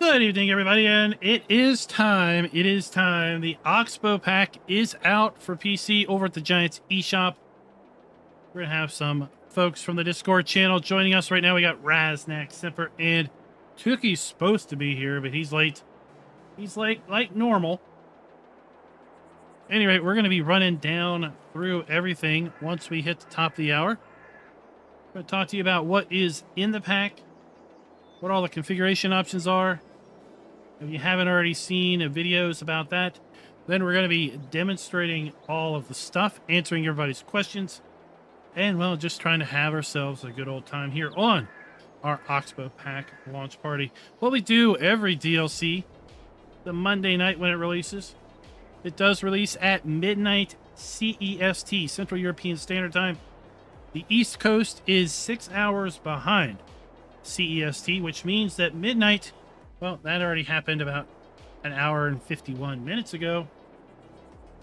Good evening, everybody, and it is time. It is time. The OXBO pack is out for PC over at the Giants eShop. We're gonna have some folks from the Discord channel joining us right now. We got Raznak, Simper, and Tookie's supposed to be here, but he's late. He's late, like normal. Anyway, we're gonna be running down through everything once we hit the top of the hour. I'm gonna talk to you about what is in the pack, what all the configuration options are. If you haven't already seen videos about that, then we're going to be demonstrating all of the stuff, answering everybody's questions, and, well, just trying to have ourselves a good old time here on our OXBO pack launch party. What we do every DLC, the Monday night when it releases, it does release at midnight CEST, Central European Standard Time. The East Coast is 6 hours behind CEST, which means that midnight, well, that already happened about an hour and 51 minutes ago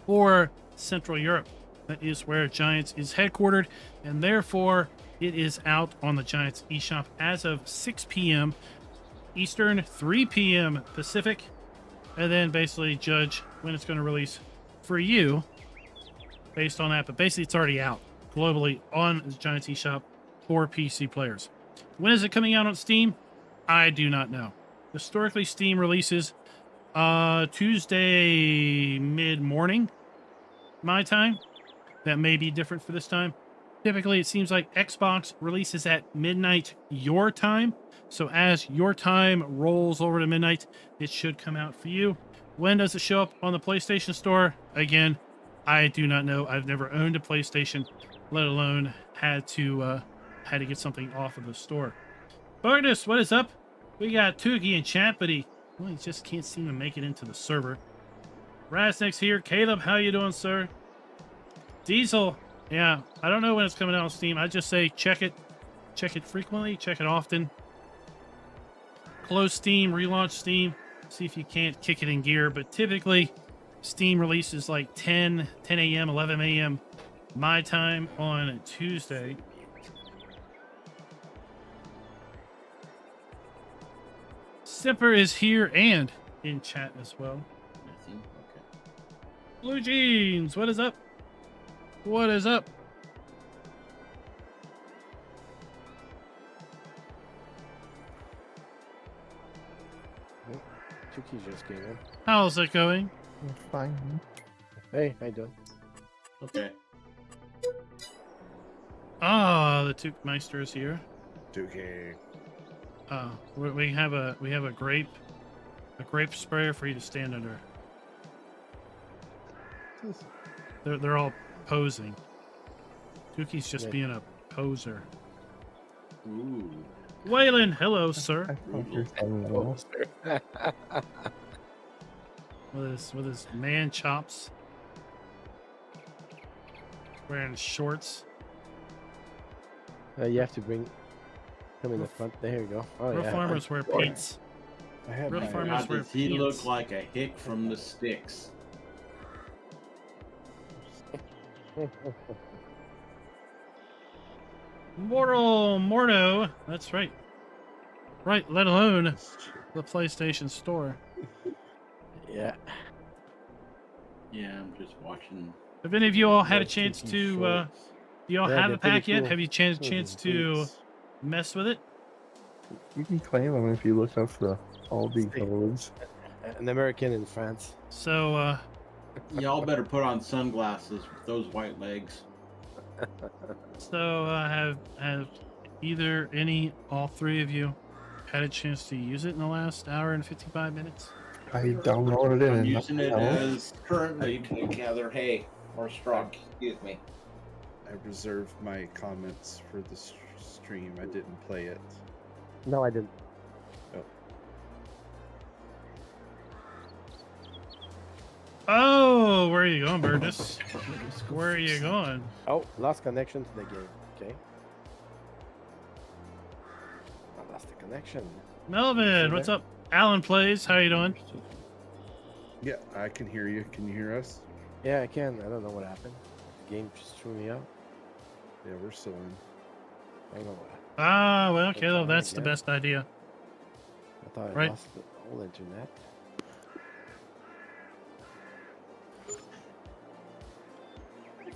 for Central Europe. That is where Giants is headquartered, and therefore it is out on the Giants eShop as of 6 p.m. Eastern, 3 p.m. Pacific, and then basically judge when it's going to release for you based on that. But basically, it's already out globally on the Giants eShop for PC players. When is it coming out on Steam? I do not know. Historically, Steam releases Tuesday mid-morning, my time. That may be different for this time. Typically, it seems like Xbox releases at midnight your time. So as your time rolls over to midnight, it should come out for you. When does it show up on the PlayStation Store? Again, I do not know. I've never owned a PlayStation, let alone had to get something off of the store. Bartus, what is up? We got Tookie in chat, but he just can't seem to make it into the server. Rasnick's here. Caleb, how you doing, sir? Diesel, yeah, I don't know when it's coming out on Steam. I just say check it. Check it frequently. Check it often. Close Steam, relaunch Steam. See if you can't kick it in gear. But typically, Steam releases like 10 a.m., 11 a.m. my time on Tuesday. Simper is here and in chat as well. Okay. Blue Jeans, what is up? What is up? Chucky just came in. How's it going? Fine. Hey, how you doing? Okay. Ah, the Took Meister is here. Okay. We have a grape sprayer for you to stand under. They're all posing. Tookie's just being a poser. Ooh. Waylon, hello, sir. I hope you're saying well. With his man chops, wearing shorts. You have to come in the front. There you go. Oh, Real yeah. farmers wear paints. I have Real my farmers God, wear does he pants. look like a hick from the sticks? Morto. That's right. Right, let alone the PlayStation Store. Yeah. Yeah, I'm just watching. Have any of you all had a Like chance Tookie to? shorts. Do y'all Yeah, have they're the pack pretty yet? cool. Have you Those chance are to boots. mess with it? You can claim them if you look up the Aldi Stay. codes. An American in France. So, Y'all better put on sunglasses with those white legs. have either all three of you had a chance to use it in the last hour and 55 minutes? I downloaded it I'm and using it nothing else. as currently to gather hay or straw. Excuse me. I reserved my comments for the stream. I didn't play it. No, I didn't. Oh, where are you going, Burgess? Where are you going? Oh, lost connection to the game. Okay. I lost the connection. Melvin, what's up? Alan Plays, how you doing? Yeah, I can hear you. Can you hear us? Yeah, I can. I don't know what happened. The game just threw me out. Yeah, we're still in. I don't know what. Ah, well, That's Caleb, fine, that's the yeah. best idea. I thought I Right. lost it. Full internet.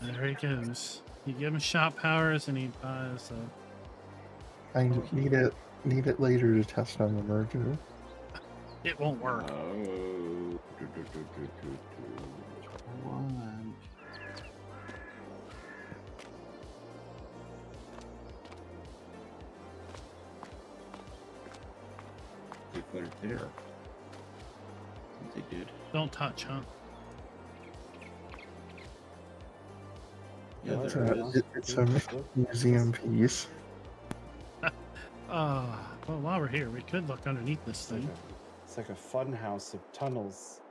There he goes. You give him shop powers and he buys I need it later to test on the merger. it won't work. Oh. One. They put it there. They did. Don't touch, huh? Yeah, Well, there it is. It's a museum piece. Well, while we're here, we could look underneath this thing. It's like a fun house of tunnels.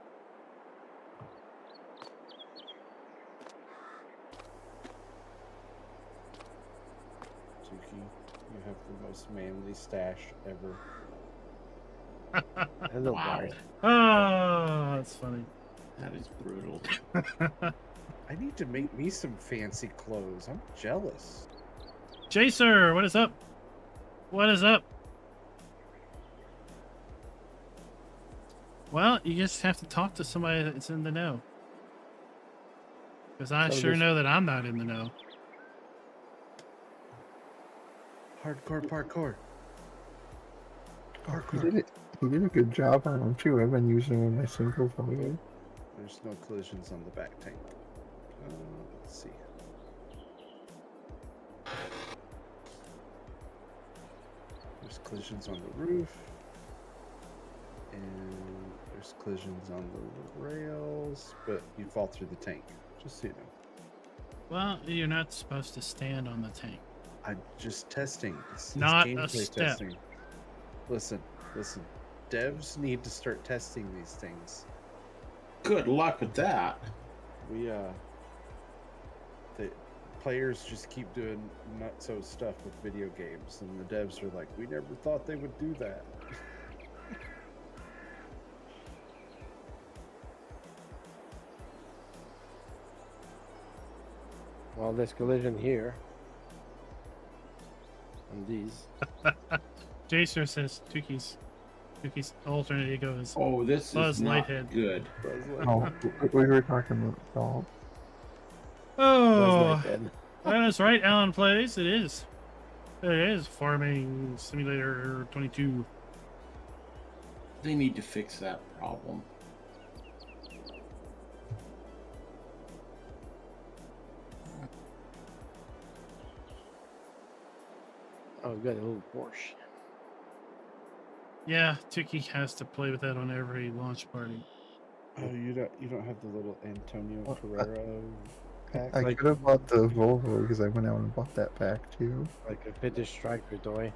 Tuki, you have the most manly stash ever. Hello, Wow. Bart. Oh, that's funny. That is brutal. I need to make me some fancy clothes. I'm jealous. Jacer, what is up? What is up? Well, you just have to talk to somebody that's in the know. Because I So sure this- know that I'm not in the know. Hardcore parkour. He did a good job on them too. I've been using them in my single player. There's no collisions on the back tank. Let's see. There's collisions on the roof. And there's collisions on the rails, but you fall through the tank. Just so you know. Well, you're not supposed to stand on the tank. I'm just testing. It's Not a gameplay step. testing. Listen. Devs need to start testing these things. Good luck with that. We the players just keep doing nutso stuff with video games, and the devs are like, we never thought they would do that. Well, there's collision here. And these. Jacer says Tuki's alternate ego is Oh, this Buzz is not Lighthead. good. Oh, we were talking about golf. Oh, Then. that is right. Alan plays. It is. It is Farming Simulator 22. They need to fix that problem. Oh, we've got a little Porsche. Yeah, Tuki has to play with that on every launch party. Oh, you don't have the little Antonio Well, Ferrero pack? I could have bought the Volvo because I went out and bought that pack too. Like a fitted striker toy.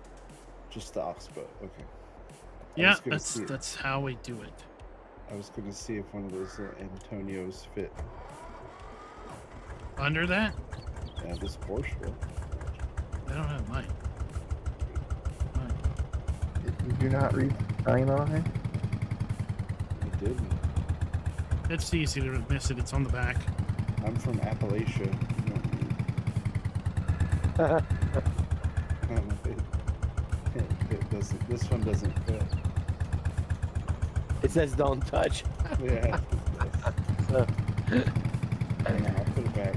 Just the OXBO. Okay. Yeah, was gonna see it. that's how we do it. I was going to see if one of those little Antonios fit. Under that, Yeah, this Porsche will. I don't have mine. Did you not read the sign on it? It didn't. It's easy to miss it. It's on the back. I'm from Appalachia. You don't need- I don't know if it doesn't. This one doesn't fit. It says don't touch. Yeah. So, Hang on, I'll put it back.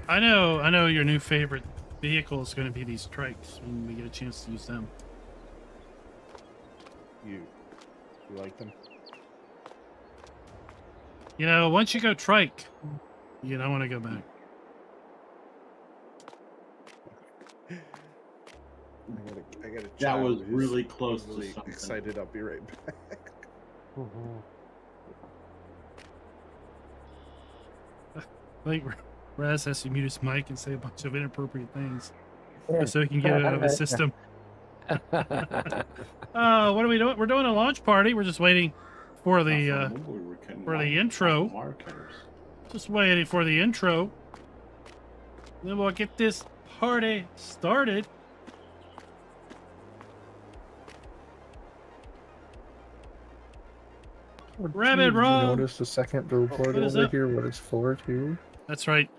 I know your new favorite vehicle is going to be these trikes when we get a chance to use them. You like them? You know, once you go trike, you don't want to go back. I got a That child was who's really close to really something. excited. I'll be right back. Like, Raz has to mute his mic and say a bunch of inappropriate things so he can get it out of his system. What are we doing? We're doing a launch party. We're just waiting for the intro. Markers. Just waiting for the intro. Then we'll get this party started. Rabbit Did you Rob! notice the second billboard What is over that? here? What it's for too? That's right.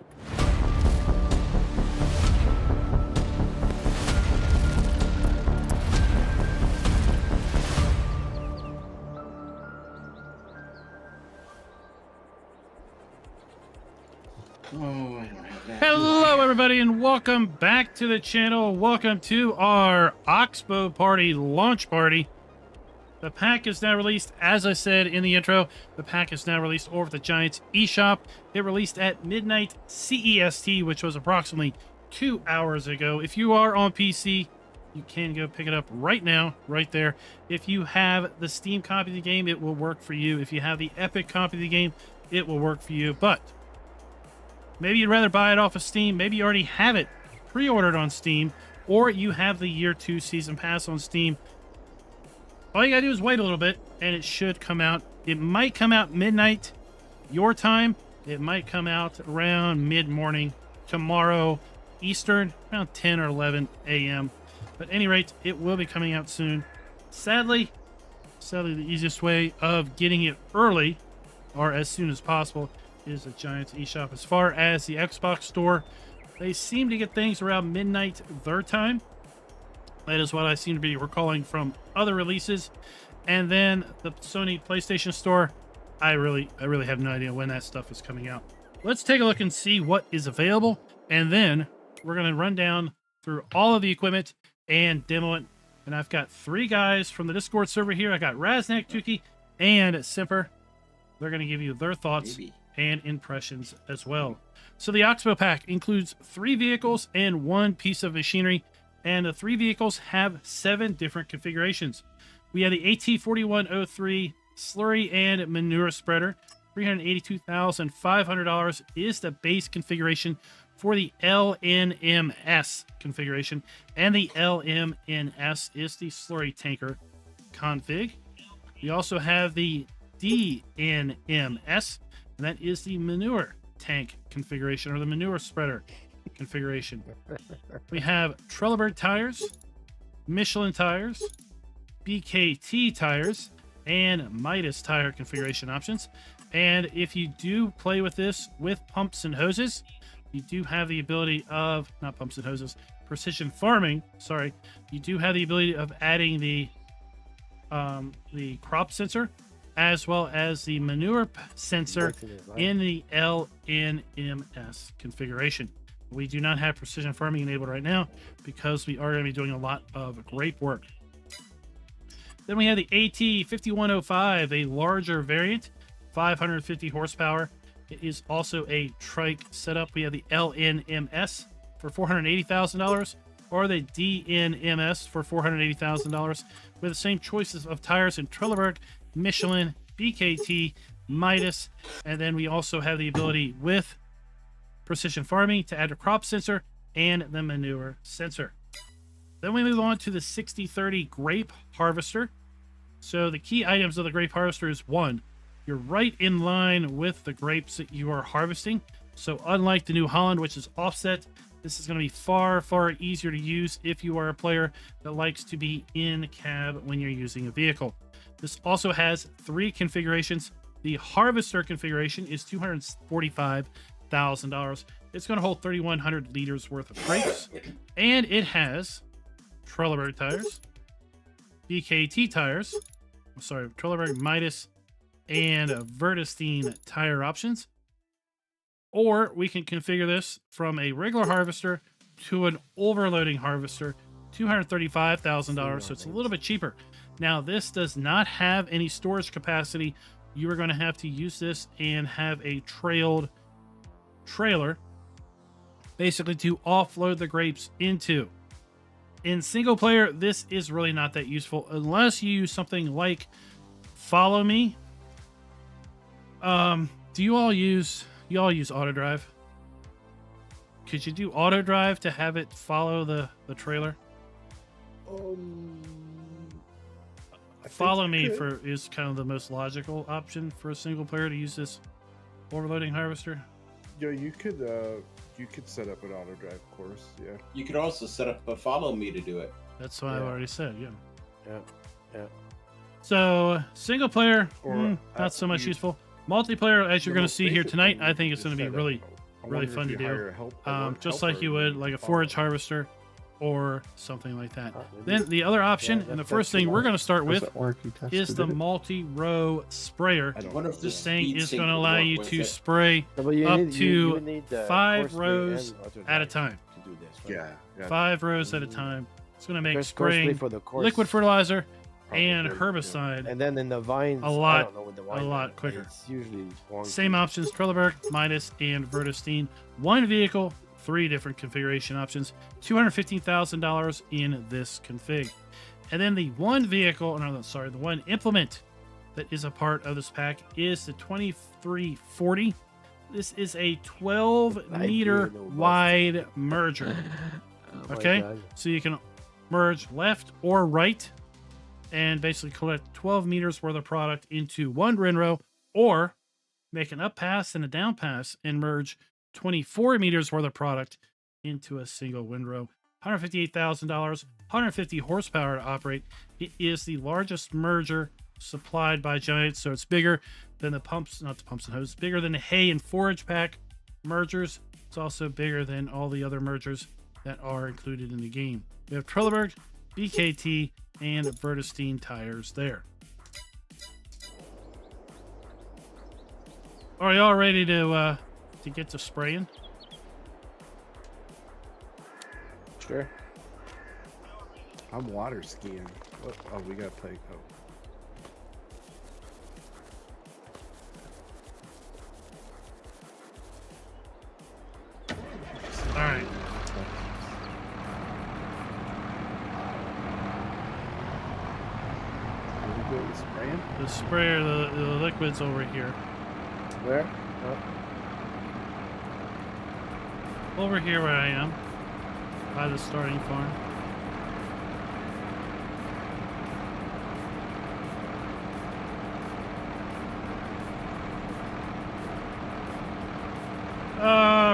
Oh, I don't have that. Hello, everybody, and welcome back to the channel. Welcome to our OXBO party launch party. The pack is now released, as I said in the intro. The pack is now released over at the Giants eShop. It released at midnight CEST, which was approximately 2 hours ago. If you are on PC, you can go pick it up right now, right there. If you have the Steam copy of the game, it will work for you. If you have the Epic copy of the game, it will work for you. But maybe you'd rather buy it off of Steam. Maybe you already have it pre-ordered on Steam, or you have the Year 2 Season Pass on Steam. All you gotta do is wait a little bit, and it should come out. It might come out midnight, your time. It might come out around mid-morning tomorrow, Eastern, around 10 or 11 a.m. But at any rate, it will be coming out soon. Sadly, the easiest way of getting it early, or as soon as possible, is the Giants eShop. As far as the Xbox store, they seem to get things around midnight their time. That is what I seem to be recalling from other releases. And then the Sony PlayStation store, I really have no idea when that stuff is coming out. Let's take a look and see what is available, and then we're going to run down through all of the equipment and demo it. And I've got 3 guys from the Discord server here. I got Raznak, Tuki, and Simper. They're going to give you their thoughts and impressions as well. So the OXBO pack includes 3 vehicles and 1 piece of machinery, and the 3 vehicles have 7 different configurations. We have the AT4103 slurry and manure spreader. $382,500 is the base configuration for the LNMS configuration, and the LMNS is the slurry tanker config. We also have the DNMS, and that is the manure tank configuration, or the manure spreader configuration. We have Trelleborg tires, Michelin tires, BKT tires, and Midas tire configuration options. And if you do play with this with pumps and hoses, you do have the ability of, not pumps and hoses, precision farming, sorry, you do have the ability of adding the crop sensor as well as the manure sensor in the LNMS configuration. We do not have precision farming enabled right now because we are going to be doing a lot of grape work. Then we have the AT5105, a larger variant, 550 horsepower. It is also a trike setup. We have the LNMS for $480,000 or the DNMS for $480,000 with the same choices of tires in Trelleborg, Michelin, BKT, Midas, and then we also have the ability with precision farming to add a crop sensor and the manure sensor. Then we move on to the 6030 grape harvester. So the key items of the grape harvester is 1, you're right in line with the grapes that you are harvesting. So unlike the New Holland, which is offset, this is going to be far easier to use if you are a player that likes to be in cab when you're using a vehicle. This also has 3 configurations. The harvester configuration is $245,000. It's going to hold 3,100 liters worth of grapes, and it has Trelleborg tires, BKT tires, Trelleborg, Midas, and Vertestein tire options. Or we can configure this from a regular harvester to an overloading harvester, $235,000, so it's a little bit cheaper. Now, this does not have any storage capacity. You are going to have to use this and have a trailed trailer, basically to offload the grapes into. In single player, this is really not that useful unless you use something like Follow Me. Do you all use auto drive? Could you do auto drive to have it follow the trailer? Follow Me is kind of the most logical option for a single player to use this overloading harvester. Yeah, you could set up an auto drive course. Yeah. You could also set up a Follow Me to do it. That's what I've already said. Yeah. Yeah. So single player, not so much useful. Multiplayer, as you're going to see here tonight, I think it's going to be really fun to do. Just like you would like a forage harvester. or something like that. Maybe- Then the other option, Yeah, and the that's first too thing we're much. going to start with Doesn't work. You is tested the it? multi-row sprayer. I don't What know. if This the thing speed is sync going to would allow work you with to it? spray No, but you up need, to you would need the 5 force rows spray and auto at a drive time. to do this, right? Yeah. 5 rows at a time. It's going to make There's course spray spraying for the course, liquid fertilizer and Probably, yeah. herbicide and then in the vines, a lot- I don't know what the vines lot are, but quicker. It's usually wonky. Same options, Trelleborg, Midas, and Vertestein. One vehicle, 3 different configuration options, $215,000 in this config. And then the one vehicle, no, sorry, the one implement that is a part of this pack is the 2340. This is a 12 I meter do know about wide merger. Oh my Okay, God. so you can merge left or right and basically collect 12 meters worth of product into one windrow, or make an up pass and a down pass and merge 24 meters worth of product into a single windrow. $158,000, 150 horsepower to operate. It is the largest merger supplied by Giant, so it's bigger than the pumps, not the pumps and hoses, bigger than the hay and forage pack mergers. It's also bigger than all the other mergers that are included in the game. We have Trelleborg, BKT, and Vertestein tires there. Are y'all ready to get to spraying? Sure. I'm water skiing. Oh, we gotta play. Oh. All right. Are we good with spraying? The sprayer, the liquid's over here. Where? Over here where I am, by the starting farm.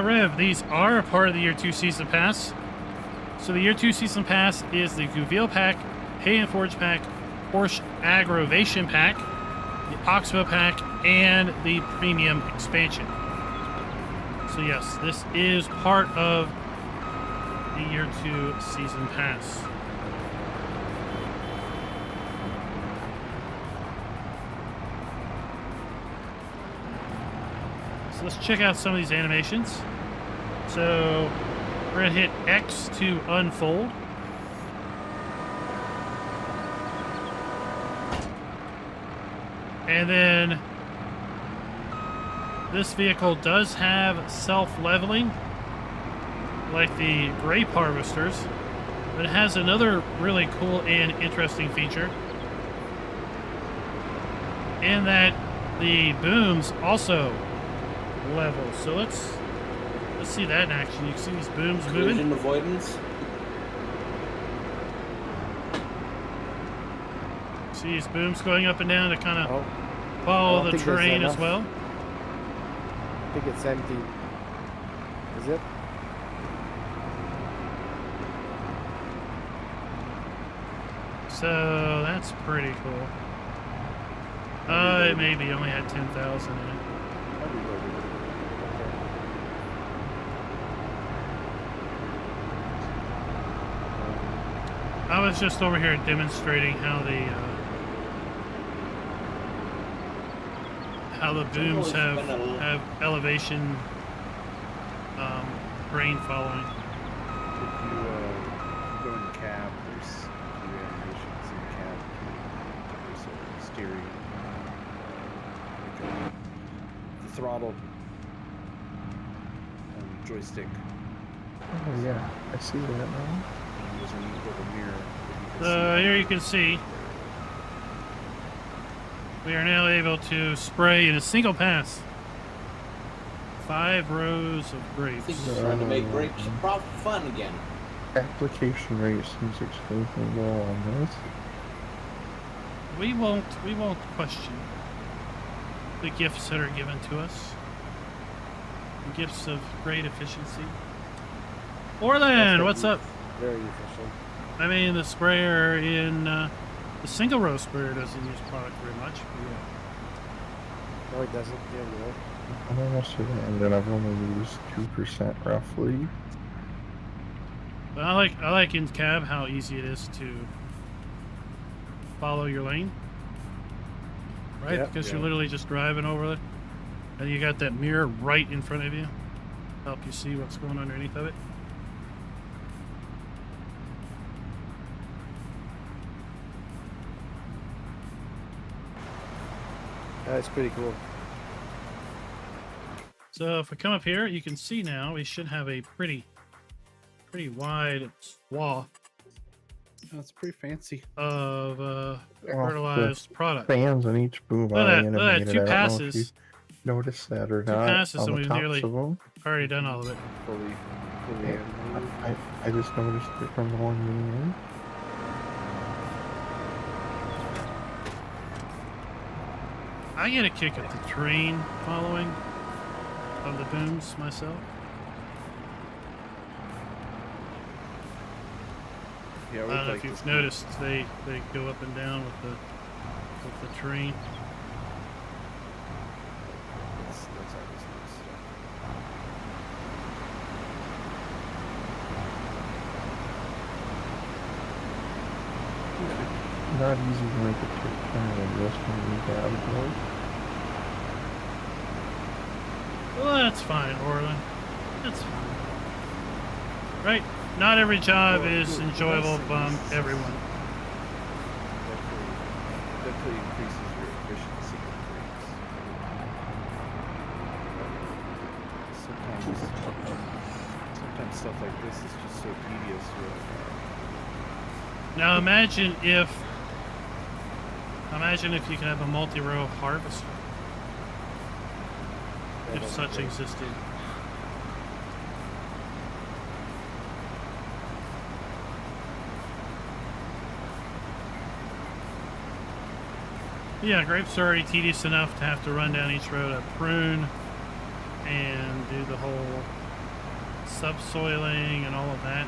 Rev, these are a part of the Year 2 Season Pass. So the Year 2 Season Pass is the Gouville Pack, Hay and Forge Pack, Porsche Aggravation Pack, the OXBO Pack, and the Premium Expansion. So yes, this is part of the Year 2 Season Pass. So let's check out some of these animations. So we're gonna hit X to unfold. And then this vehicle does have self-leveling, like the grape harvesters, but it has another really cool and interesting feature in that the booms also level. So let's see that in action. You can see these booms moving. Collision avoidance. See these booms going up and down to kind of Oh, follow I don't the think there's terrain as enough. well. I think it's empty. Is it? So that's pretty cool. It maybe only had 10,000 in it. I was just over here demonstrating how the booms have elevation grain following. If you go in cab, there's a few animations in cab. There's a steering, like the throttle, joystick. Oh yeah, I see that now. And there's a neat little mirror. that you can So see. here you can see we are now able to spray in a single pass 5 rows of I grapes. think they're trying to make grapes fun again. Application rate seems extremely low on this. We won't question the gifts that are given to us. The gifts of great efficiency. Orland, what's up? Very efficient. I mean, the sprayer in the single row sprayer doesn't use product very much. But No, it doesn't. Yeah, you know. I'm almost to the end and I've only used 2% roughly. But I like in cab how easy it is to follow your lane. Right? Yep. Because Yeah. you're literally just driving over it. And you got that mirror right in front of you. Help you see what's going underneath of it. That's pretty cool. So if we come up here, you can see now we should have a pretty wide swath That's pretty fancy. of the fertilized product. Fans in each boom Look are at that, animated. two I don't know if you passes. noticed that or Two not. passes on and the we've tops nearly of them. already done all of it. Fully Yeah, animated. I just noticed it from the one meeting. I get a kick at the train following of the booms myself. Yeah, I we'd don't know like if to you've see- noticed they go up and down with the train. That's always nice. Not easy to make a turn in this when you got board. Well, that's fine, Orlin. That's fine. Right? Not every job Well, is the enjoyable best thing by is- everyone. Definitely increases your efficiency of things. Sometimes stuff like this is just so tedious. You're like, Now imagine if you could have a multi-row harvester, if such existed. Yeah, grapes are already tedious enough to have to run down each row to prune and do the whole subsoiling and all of that.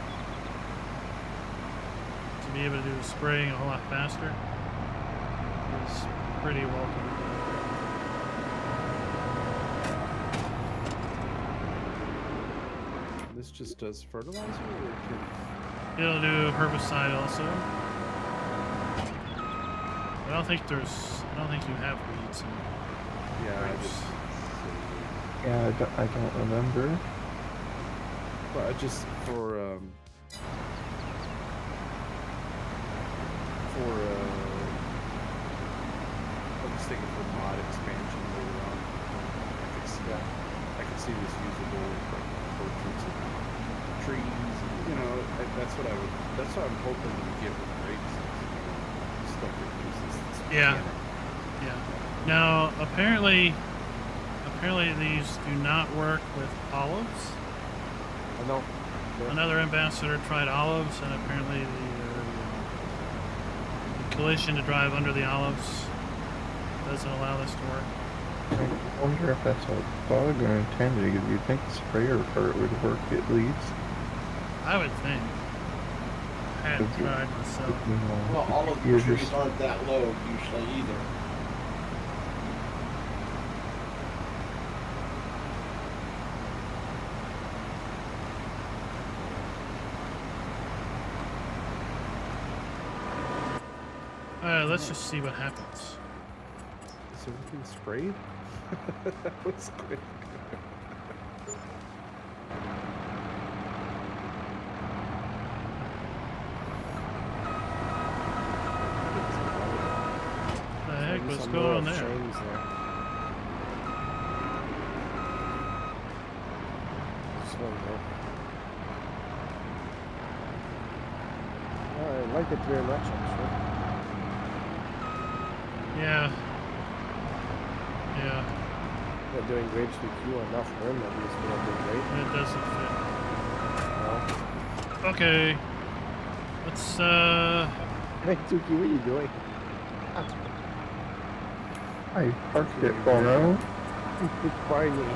To be able to do the spraying a whole lot faster is pretty welcome. this just does fertilizer, or it can... It'll do herbicide also. I don't think you have weeds in Yeah, I grapes. just... Yeah, I don't remember. But I just I'm just thinking for mod expansion later on. I could see this usable for portraits of trees. You know, that's what I'm hoping we get with grapes. Stuff that uses this Yeah. mechanic. Yeah. Now, apparently these do not work with olives. I know. Another ambassador tried olives, and apparently the collision to drive under the olives doesn't allow this to work. I wonder if that's a bug or intended, because you'd think the sprayer part would work at least. I would think. I hadn't tried myself. You know, Well, all of you're the trees just- aren't that low usually either. Alright, let's just see what happens. Is everything sprayed? That was quick. What the heck was Some going row on of there? trains there. This one, though. I like it very much, actually. Yeah. Yeah. They're doing grapes with you enough room, at least we're not doing great. It doesn't fit. No. Okay. Let's Hey, Tuki, what are you doing? I parked it for now. Finally.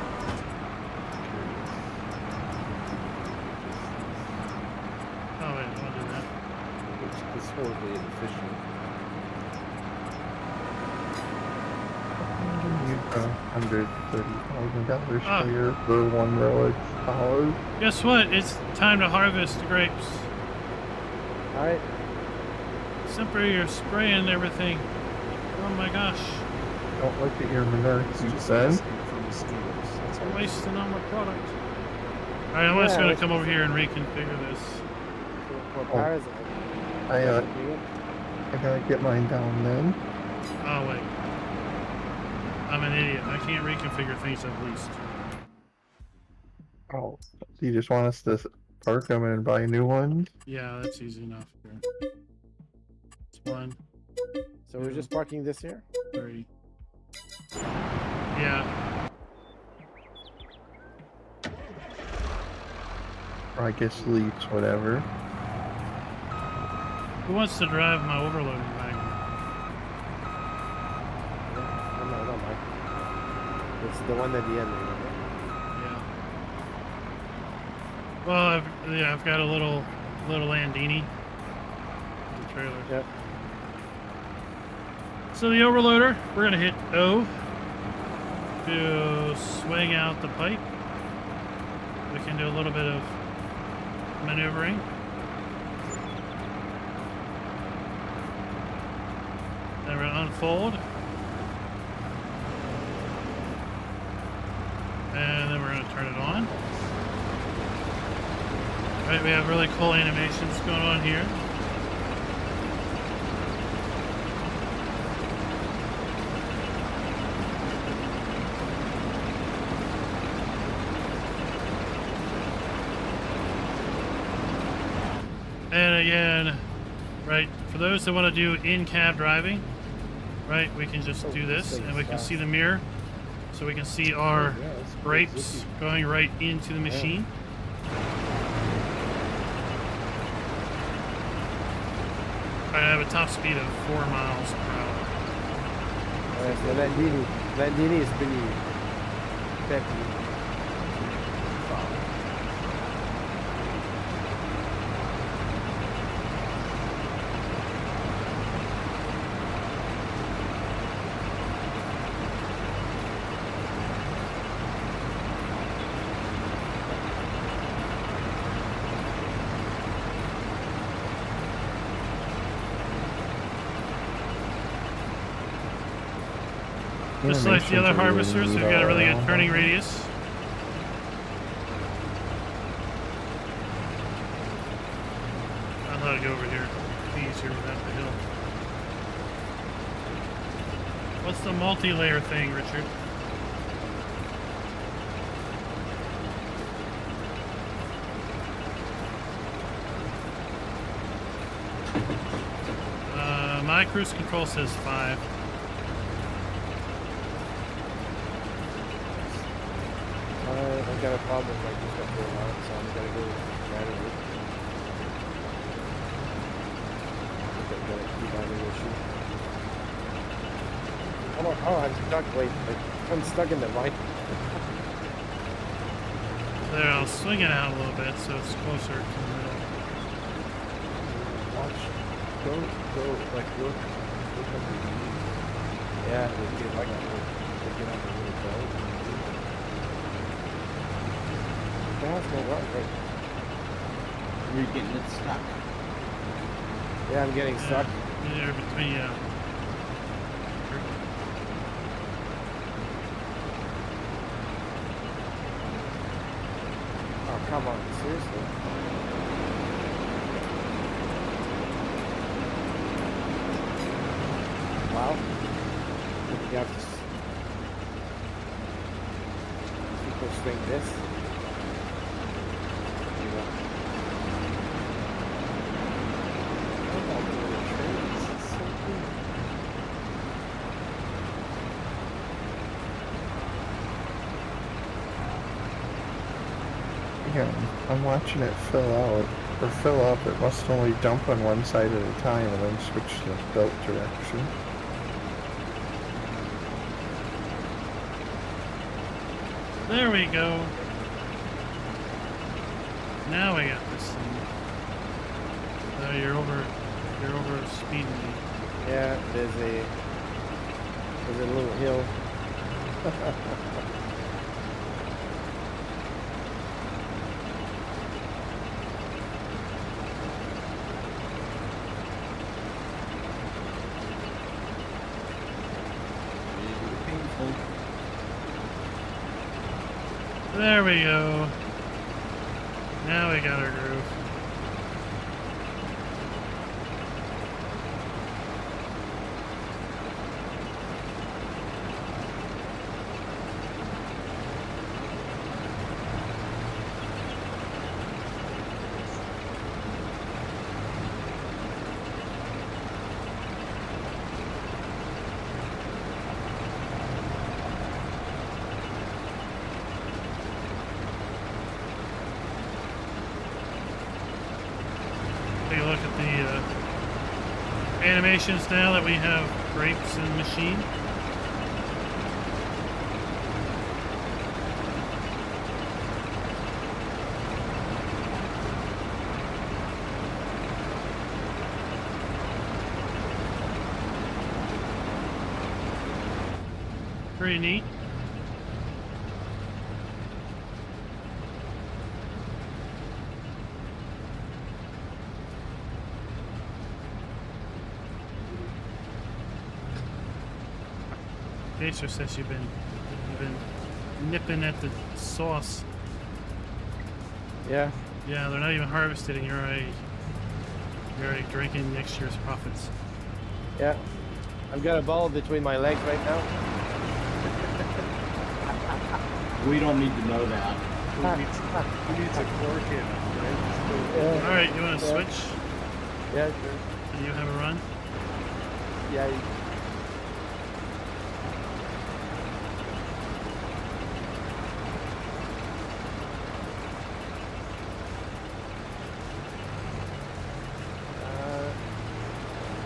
oh wait, I'll do that. It's horribly inefficient. You $130,000 Ah. sprayer for one row of olives. Guess what? It's time to harvest the grapes. Alright. Simper, you're spraying everything. Oh my gosh. Don't look at your manure It's heap just then. asking for mosquitoes. That's all. I'm wasting all my product. Alright, I'm just Yeah, gonna let's come over just- here and reconfigure this. For Oh. parasite. I gotta get mine down then. Oh wait. I'm an idiot. I can't reconfigure things at least. Oh, you just want us to park them and buy new ones? Yeah, that's easy enough. Here. It's 1, So we're just parking this here? 3. Yeah. Or I guess leaves, whatever. Who wants to drive my overloading wagon? No, not mine. It's the one at the end, remember? Yeah. Well, I've got a little Landini. The trailer. Yep. So the overloader, we're gonna hit O to swing out the pipe. We can do a little bit of maneuvering. Then we're gonna unfold. And then we're gonna turn it on. Right, we have really cool animations going on here. And again, right, for those that want to do in-cab driving, right, we can just do this and we can see the mirror. So we can see our Yeah, it's pretty grapes zippy. going right into the machine. I have a top speed of 4 miles per hour. So Landini is pretty peppy. Just like the other harvesters, we've got a really good turning radius. I thought I'd go over here. Be easier without the hill. What's the multi-layer thing, Richard? My cruise control says 5. I've got a problem with my cruise control now, so I'm gonna go manually. I'm gonna keep on the issue. Oh, I'm stuck. Wait, I'm stuck in the line. There, I'll swing it out a little bit so it's closer to the middle. Watch. Go, like, look underneath. Yeah, Get like a little, get on the little belt. that's no right. Right. You're getting it stuck. Yeah, I'm getting stuck. Yeah, between, yeah. Oh, come on, seriously. Wow. You have to people swing this. You know. How about the little trains? It's so cool. Yeah, I'm watching it fill out, or fill up. It must only dump on one side at a time and then switch to belt direction. There we go. Now we got this thing. You're over speeding me. Yeah, there's a little hill. Painful. There we go. Now we got our groove. Take a look at the animations now that we have grapes in the machine. Pretty neat. Pacer says you've been nipping at the sauce. Yeah. Yeah, they're not even harvested, and you're already drinking next year's profits. Yeah. I've got a ball between my legs right now. We don't need to know that. Who needs a cork in? Right? All right, you want to switch? Yeah, sure. And you have a run? Yeah.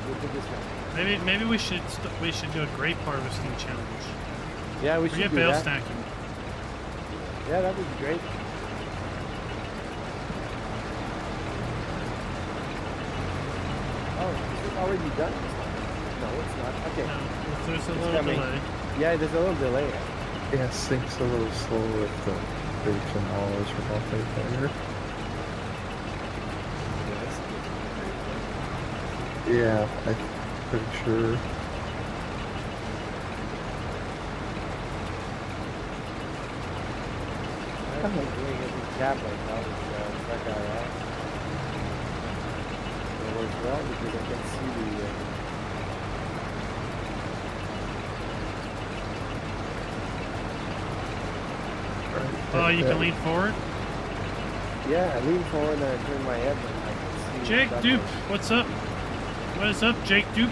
We'll do this one. Maybe we should do a grape harvesting challenge. Yeah, we Forget should do bale that. stacking. Yeah, that would be great. Oh, is it already done? No, it's not. Okay. No, there's a It's little coming. delay. Yeah, there's a little delay. Yeah, sync's a little slow with the grapes and olives from off right there. Yeah, I'm pretty sure. I'm doing every cab right now with that guy out. It works well because I can see the. Oh, you can lean forward. Yeah, I lean forward and I turn my head and I can see. Jake exactly. Dupe, what's up? What is up, Jake Dupe?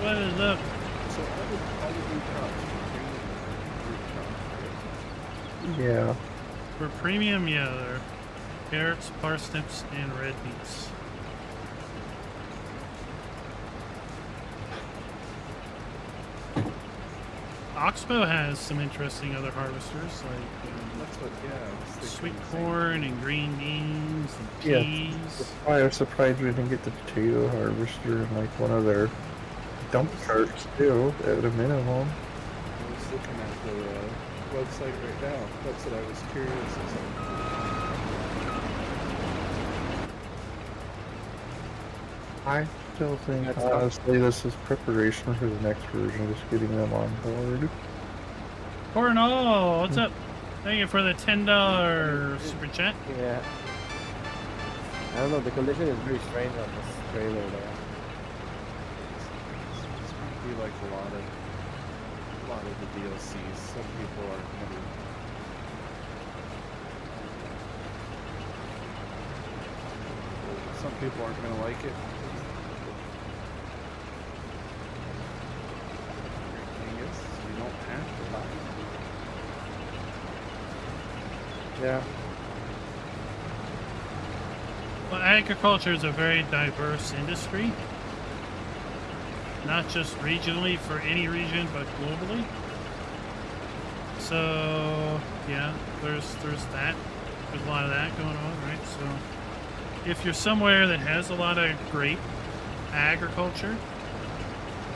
What is up? So all the new crops, fruit crops, right? Yeah. For premium, yeah, they're carrots, parsnips, and red beets. OXBO has some interesting other harvesters like That's what, yeah. I was thinking sweet the same. corn and green beans and Yeah. peas. That's why I was surprised we didn't get the potato harvester in like one of their dump carts too, at a minimum. I was looking at the website right now. That's what I was curious. I still think That's honestly this is preparation for the next version, just getting them on board. Cornell, what's up? Thank you for the $10 super chat. Yeah. I don't know, the condition is very strange on this trailer there. This might be like a lot of the DLCs. Some people aren't gonna. Some people aren't gonna like it. The thing is, you don't have to buy it. Yeah. Well, agriculture is a very diverse industry. not just regionally for any region, but globally. So yeah, there's that. There's a lot of that going on, right? So if you're somewhere that has a lot of grape agriculture,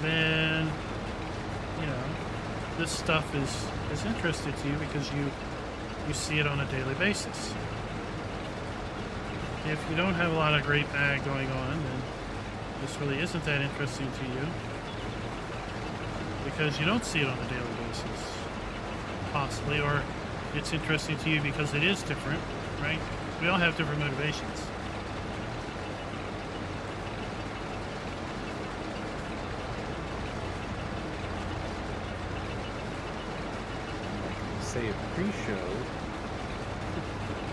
then you know this stuff is interesting to you because you see it on a daily basis. If you don't have a lot of grape ag going on, then this really isn't that interesting to you because you don't see it on a daily basis, possibly, or it's interesting to you because it is different, right? We all have different motivations. Say a pre-show,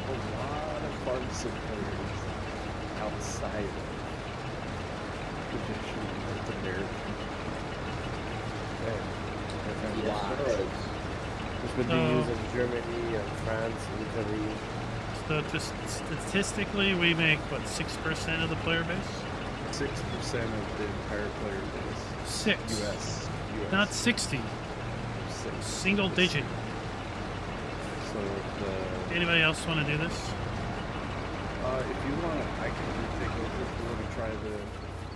a lot of farm sim players outside of traditional North American. This would be used in Germany and France, Italy. So just statistically, we make what, 6% of the player base? 6% of the entire player base. 6. US. Not 60. 6. Single digit. So the Anybody else want to do this? if you want, I can take over if you want to try the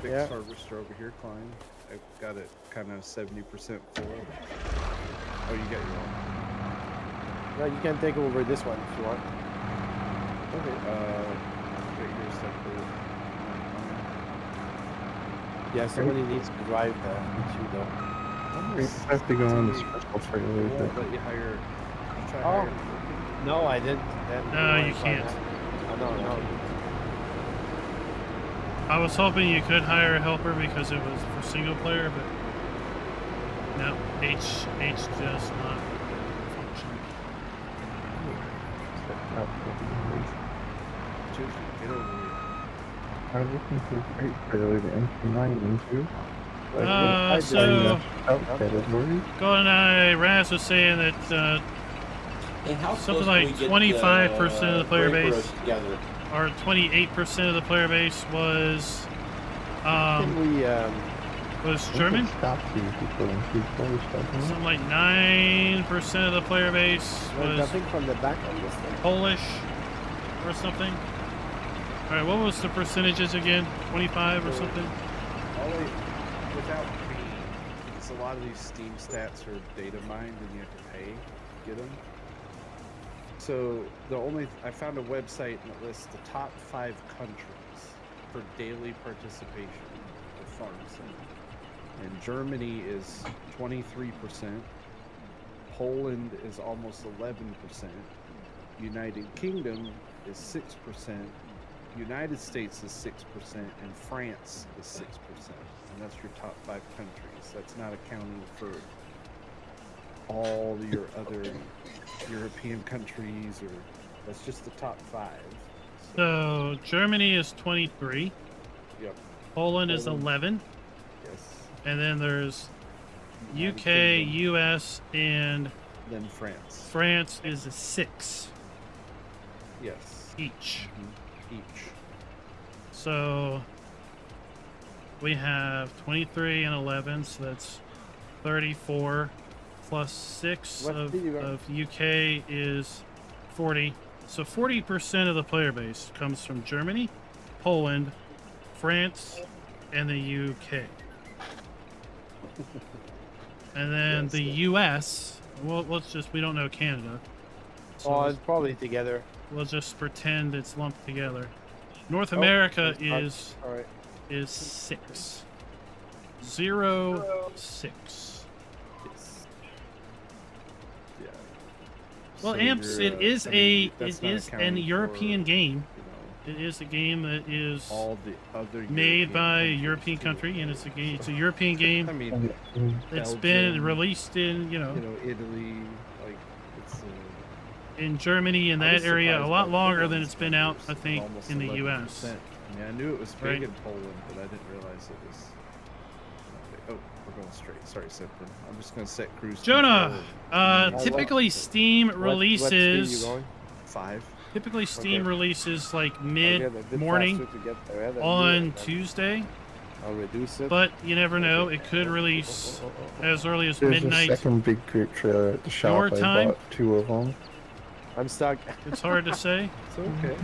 big Yeah. harvester over here, Klein. I've got it kind of 70% full. Oh, you got your own. No, you can take over this one if you want. Okay. Right here, separate. Yeah, somebody needs to drive the B2 though. We have to go on the special trailer They with won't it. let you hire. Try Oh. hiring. No, I didn't. Then No, you can't. Oh, no. I was hoping you could hire a helper because it was for single player, but no, H does not function. Just get over here. I was looking for a great trailer to MP9 into. So category. GoldenEye Raz was saying that Hey, how something close like can we get 25% of the player grape base, roast together? or 28% of the player base was Can we, German. Stop these people and keep close, doesn't it? Something like 9% of the player base there's was nothing from the back on this thing. Polish or something. All right, what was the percentages again? 25 or something? Without paying, because a lot of these Steam stats are data mined and you have to pay to get them. So I found a website that lists the top 5 countries for daily participation of farm sim. And Germany is 23%. Poland is almost 11%. United Kingdom is 6%. United States is 6%, and France is 6%. And that's your top 5 countries. That's not accounting for all your other European countries, or that's just the top 5. So Germany is 23. Yep. Poland is Poland. 11. Yes. And then there's United UK, Kingdom, US, and then France. France is a 6 Yes. each. Each. So we have 23 and 11, so that's 34 plus 6 What of, did you got? of UK is 40. So 40% of the player base comes from Germany, Poland, France, and the UK. And then Yes, the yeah. US, well, we don't know Canada. So Oh, it's probably together. we'll just pretend it's lumped together. North Oh, America it's not. is Alright. 6. 0, 6. Yes. Yeah. Well, So Amps, you're, it is I mean, it that's not is an accounting European for, game. you know, It is a game that is all the other made by a countries, European too. country, and it's a game. It's a European game. I mean, It's been Belgium, released in Italy, like it's. in Germany in I that was area a surprised lot by longer than Poland's it's been out, numbers I of think, almost in the 11%. US. I mean, I knew it was big Right. in Poland, but I didn't realize it was. Oh, we're going straight. Sorry, Simpson. I'm just gonna set cruise. Jonah, control. typically Steam What speed you releases. going? 5. Typically, Steam Okay. releases like Okay, a bit mid morning faster to get there, yeah, then do on it, then. Tuesday, I'll reduce it. But you never know. It could release as early as There's midnight. a second big grape trailer at the shop. Your I time? bought 2 of them. I'm stuck. It's hard to say. It's okay.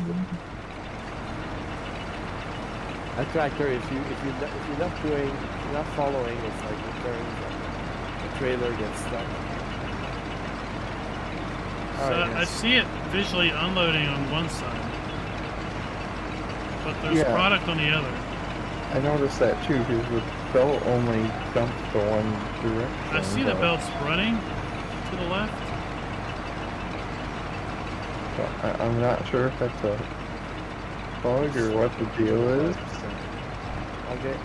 A tractor, if you're not following, it's like it turns and the trailer gets stuck. So Alright, I yes. see it visually unloading on one side, but there's Yeah. product on the other. I noticed that too, because the belt only dumps the one direction. I see the but- belts running to the left. but I'm not sure if that's a bug or what the deal is. Okay.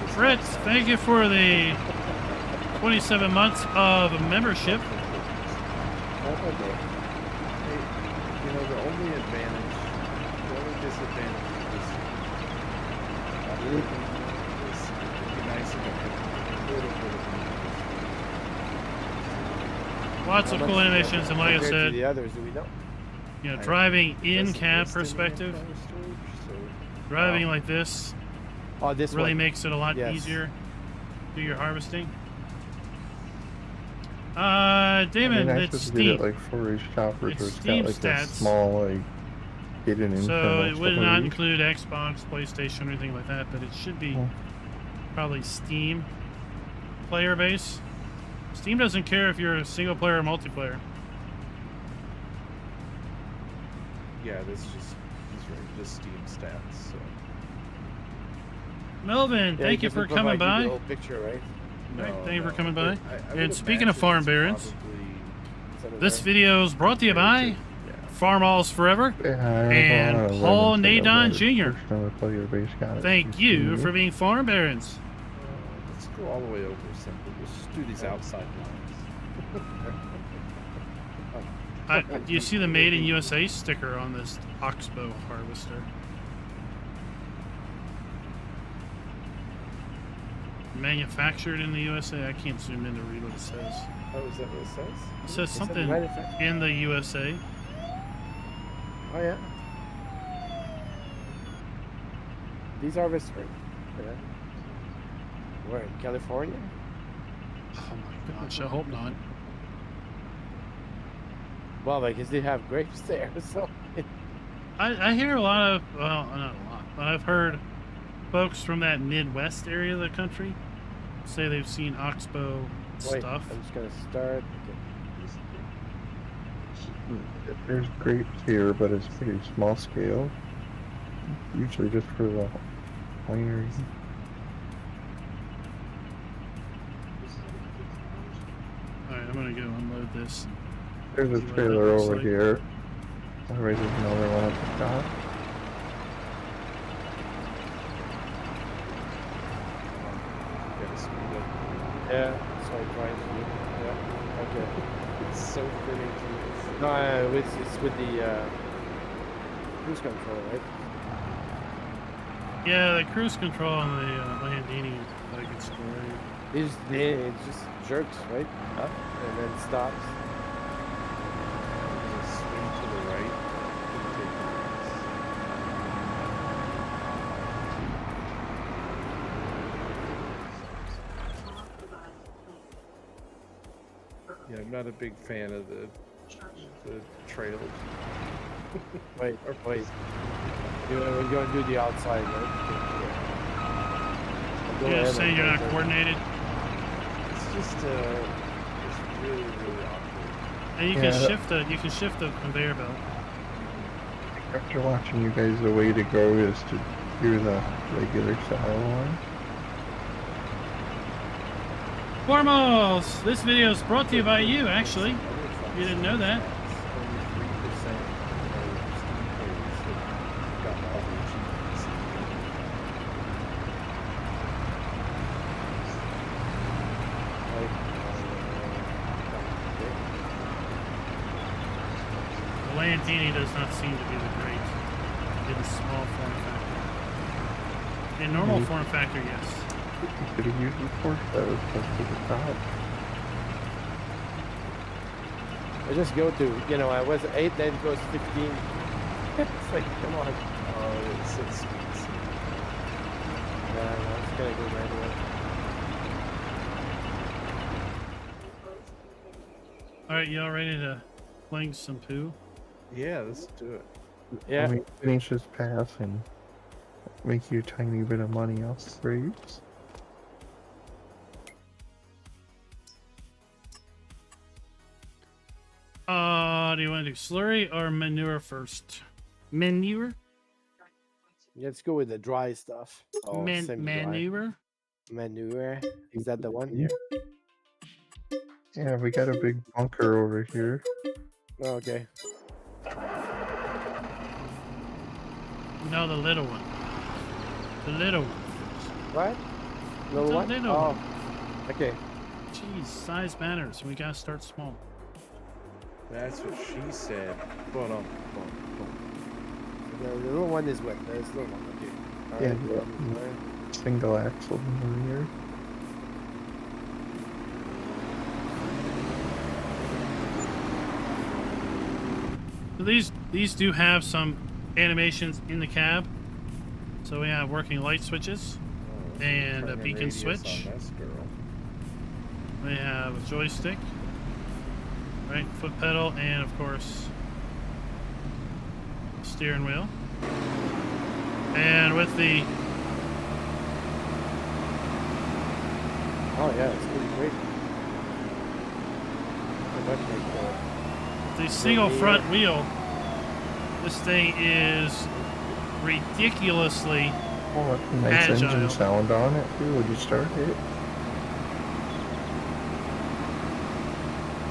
Fritz, thank you for the 27 months of membership. That's okay. Hey, you know, the only disadvantage of this is it'd be nice if it had a little bit of Lots of How cool much, animations, and like I compared to said, the others, do we know? you know, I- driving It in doesn't cab list any perspective, info storage, so driving like this Oh, this really one. makes it a lot Yes. easier to do your harvesting. It'd be Damon, nice it's if we did it Steam. like forage choppers It's where it's Steam got like a stats. small like hidden So internal it would not storage. include Xbox, PlayStation, or anything like that, but it should be Oh. probably Steam player base. Steam doesn't care if you're a single player or multiplayer. yeah, this just these are just Steam stats. So Melvin, Yeah, thank it you for doesn't coming provide by. you the whole picture, right? Right, thank you for coming but by. I And would speaking of imagine farm it's barons, probably- Instead of this that. video is brought to you by yeah. Farm Alls Forever. Yeah, And I don't know, Paul random thing, a Nadon large Jr. portion of the player base got it. Thank you for being farm barons. Let's go all the way over simply. Let's do these outside lines. Do you see the Made in USA sticker on this OXBO harvester? Manufactured in the USA. I can't zoom in to read what it says. Oh, is that what it says? It says something manufactured? in the USA. Oh yeah. These harvesters. Yeah. Where in California? Oh my gosh, I hope not. Well, because they have grapes there, so. I hear a lot of, well, not a lot, but I've heard folks from that Midwest area of the country say they've seen OXBO Wait, stuff. I'm just gonna start. There's grapes here, but it's pretty small scale. Usually just for the winery. Alright, I'm gonna go unload this. There's a See what that trailer looks over like. here. Otherwise, there's another one at the top. Gotta speed up. Yeah, so I'm trying to do. Yeah, okay. It's so fitting to this. No, it's with the cruise control, right? Yeah, the cruise control on the Landini is not a good story. It just jerks, right? Up and then stops. Just swing to the right. and take the right. Yeah, I'm not a big fan of the trailers. Wait. You're going to do the outside, right? Go You're ahead saying and- you're not coordinated? It's just it's really awkward. And you Yeah, can that- shift the conveyor belt. After watching you guys, the way to go is to do the regular style one. Foremost! This video is brought to you by you, actually. You didn't know that. Only 3% of Steam players have gotten all the achievements. The Landini does not seem to be the great in small form factor. In normal form factor, yes. You could have used the force that was close to the top. I just go to, I was 8, then it goes 15. It's like, come on. Oh, it's sweet. Yeah, no, it's gonna go right away. All right, y'all ready to fling some poo? Yeah, let's do it. Yeah. Let me finish this pass and make you a tiny bit of money off the grapes. Do you want to do slurry or manure first? Manure? Let's go with the dry stuff. Oh, semi-dry. Manure? Manure. Is that the one here? Yeah, we got a big bunker over here. Oh, okay. No, the little one. The little one. What? Little The one? little Oh, one. okay. Jeez, size matters. We gotta start small. That's what she said. Boom. The little one is what? There's little one. Okay. Yeah, Alright, yeah. alright. Single axle over here. So these do have some animations in the cab. So we have working light switches Oh, and a turn the beacon radius switch. on this girl. We have a joystick, right, foot pedal, and of course steering wheel. And with the Oh, yeah, it's pretty great. Pretty much like single Yeah. front wheel, this thing is ridiculously Oh, that's a nice Agile. engine sound on it too. Would you start it?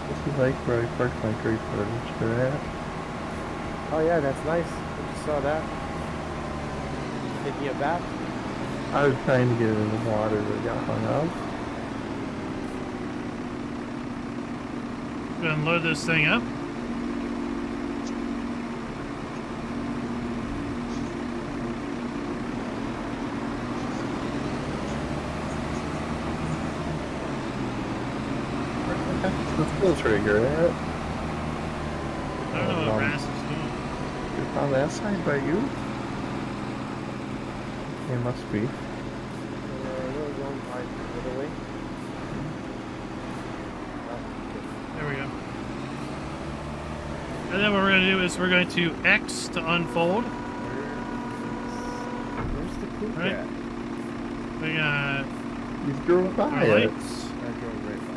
This is like where I parked my grape footage for that. Oh, yeah, that's nice. I just saw that. Taking it back. I was trying to get it in the water, but got hung up. Go ahead and load this thing up. The full trigger at? I don't know what Ras is doing. It's on that side by you? It must be. We're going by the other way. There we go. And then what we're going to do is we're going to X to unfold. Where's the poop Right. at? We got You drove by our it. lights. I drove right by.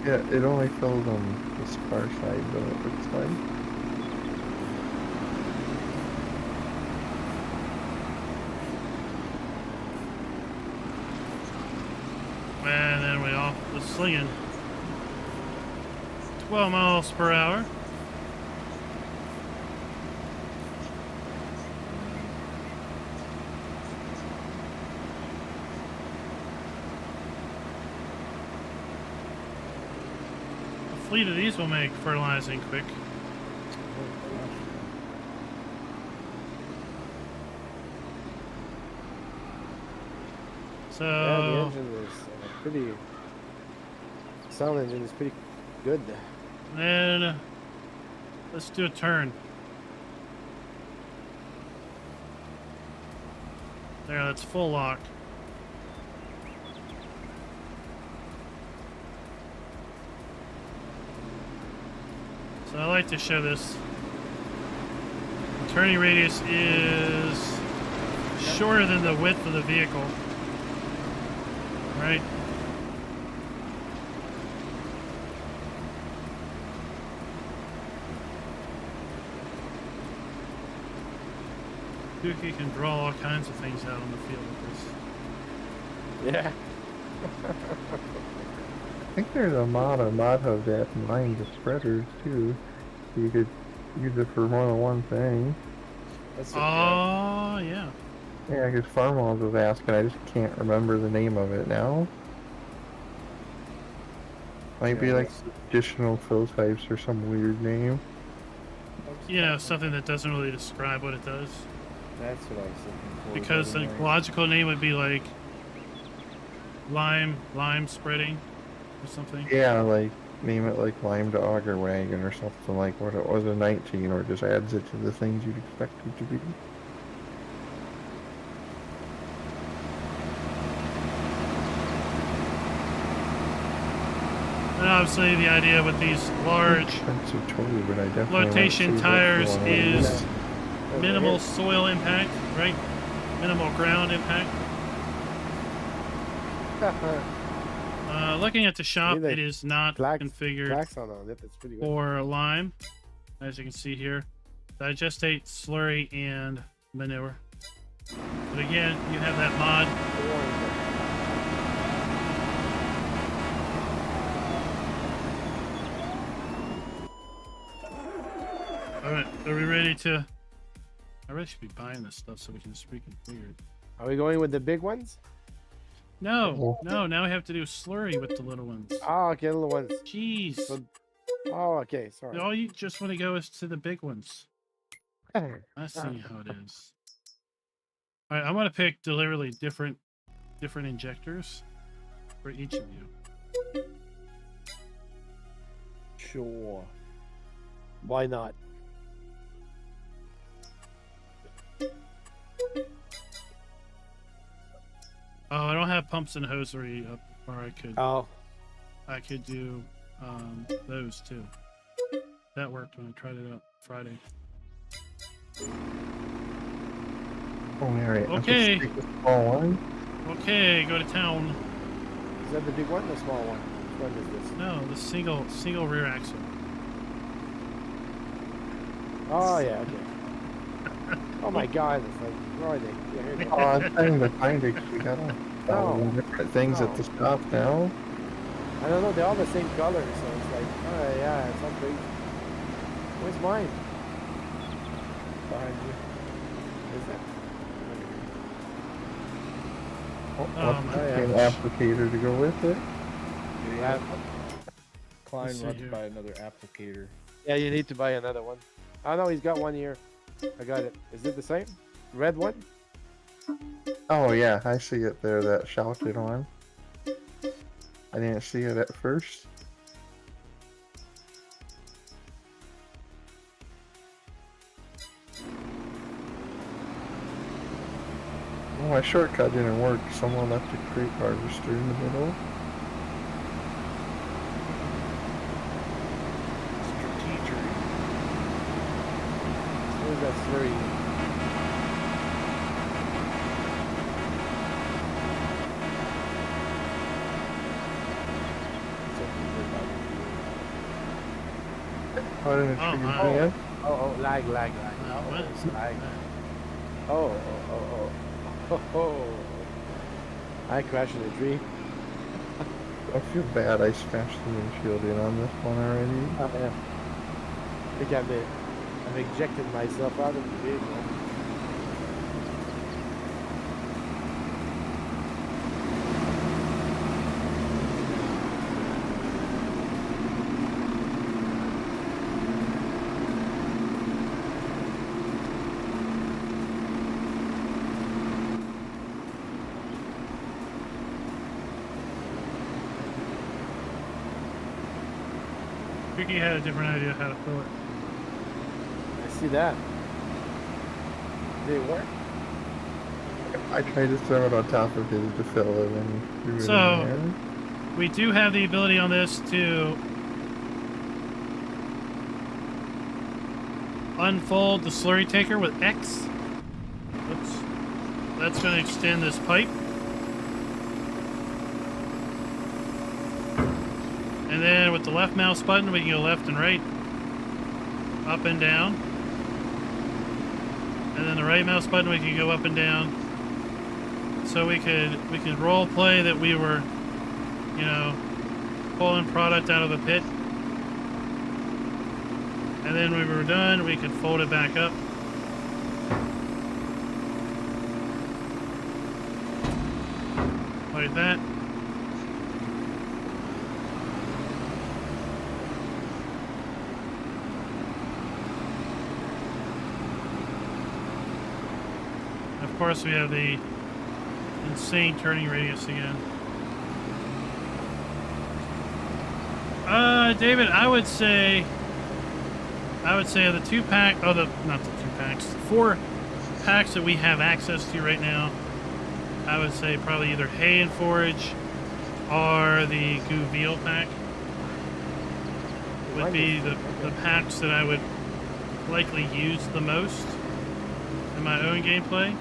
Yeah, it only filled on this far side though, it looks like. And then we off the slinging 12 miles per hour. A fleet of these will make fertilizing quick. Yeah, the So, engine is pretty. Sound engine is pretty good. then let's do a turn. There, that's full lock. So I like to show this. The turning radius is shorter than the width of the vehicle. Right? Dookie can draw all kinds of things out on the field with this. Yeah. I think there's a mod of that in line the spreaders too. You could use it for more than one thing. That's okay. Oh, yeah. Yeah, because Farmers was asking, I just can't remember the name of it now. Might be Yeah, like that's- additional fill types or some weird name. You know, something that doesn't really describe what it does. That's what I was looking for. Because the logical name would be like lime spreading or something. Yeah, like name it like Lime to Auger Wagon or something like what it was in 19, or just adds it to the things you'd expect it to be. And obviously, the idea with these large Expensive toy, but I definitely want to flotation see what tires you want. is Over minimal here. soil impact, right? Minimal ground impact. Looking at the shop, Really? it is not configured Klaxon on it. It's pretty good. for lime, as you can see here. Digestate, slurry, and manure. But again, you have that mod. All right, are we ready to? I really should be buying this stuff so we can just reconfigure it. Are we going with the big ones? No, no. Now we have to do slurry with the little ones. Oh, okay, little ones. Jeez. So, oh, okay, sorry. All you just want to go is to the big ones. I see how it is. All right, I'm gonna pick deliberately different injectors for each of you. Sure. Why not? Oh, I don't have pumps and hosiery up, or Oh, I could do those too. That worked when I tried it out Friday. Oh, all right. Okay. Let's take the small one. Okay, go to town. is that the big one or the small one? Which one is this? No, the single rear axle. Oh, yeah, okay. Oh my god, it's like riding. Yeah, here you Oh, go. I'm trying to find it 'cause we got a thousand different things at the shop now. I don't know, they're all the same color, so it's like, oh yeah, it's not crazy. Where's mine? Behind you. Is that? Oh, Oh, what's my the gosh. applicator to go with it? Yeah, Klein Let's see wants here. to buy another applicator. yeah, you need to buy another one. Oh no, he's got one here. I got it. Is it the same? Red one? Oh yeah, I see it there. That shouted on. I didn't see it at first. Oh, my shortcut didn't work. Someone left a crate harvester in the middle. Strategic. Where's that slurry? How did it Oh, trigger my. again? Oh, lag. What is lag. that? Oh. I crashed in a tree. I feel bad. I smashed the windshield in on this one already. Oh, yeah. I think I've ejected myself out of the vehicle. Ricky had a different idea how to fill it. I see that. Did it work? I tried to throw it on top of his to fill it and threw it So- in there. We do have the ability on this to unfold the slurry taker with X. Oops. That's going to extend this pipe. And then with the left mouse button, we can go left and right, up and down. And then the right mouse button, we can go up and down. So we could role play that we were, you know, pulling product out of the pit. And then when we were done, we could fold it back up. Like that. Of course, we have the insane turning radius again. David, I would say of the two pack, oh, not the two packs, 4 packs that we have access to right now, I would say probably either hay and forage or the Gouville pack would be the packs that I would likely use the most in my own gameplay.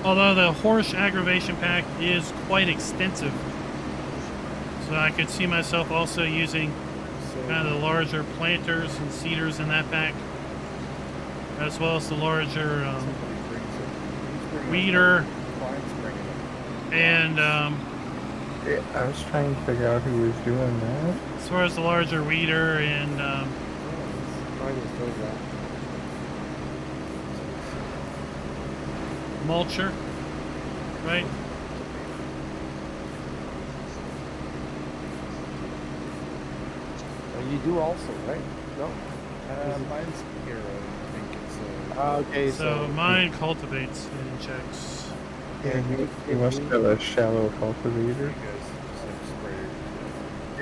Although the horse aggravation pack is quite extensive. So I could see myself also using kind of the larger planters and seeders in that pack, as well as the larger weeder and Yeah, I was trying to figure out who was doing that. as far as the larger weeder and mulcher, right? You do also, right? No. Mine's hero. I think it's Okay, So mine cultivates and checks. Yeah, he must have a shallow cultivator. you guys some sprayers.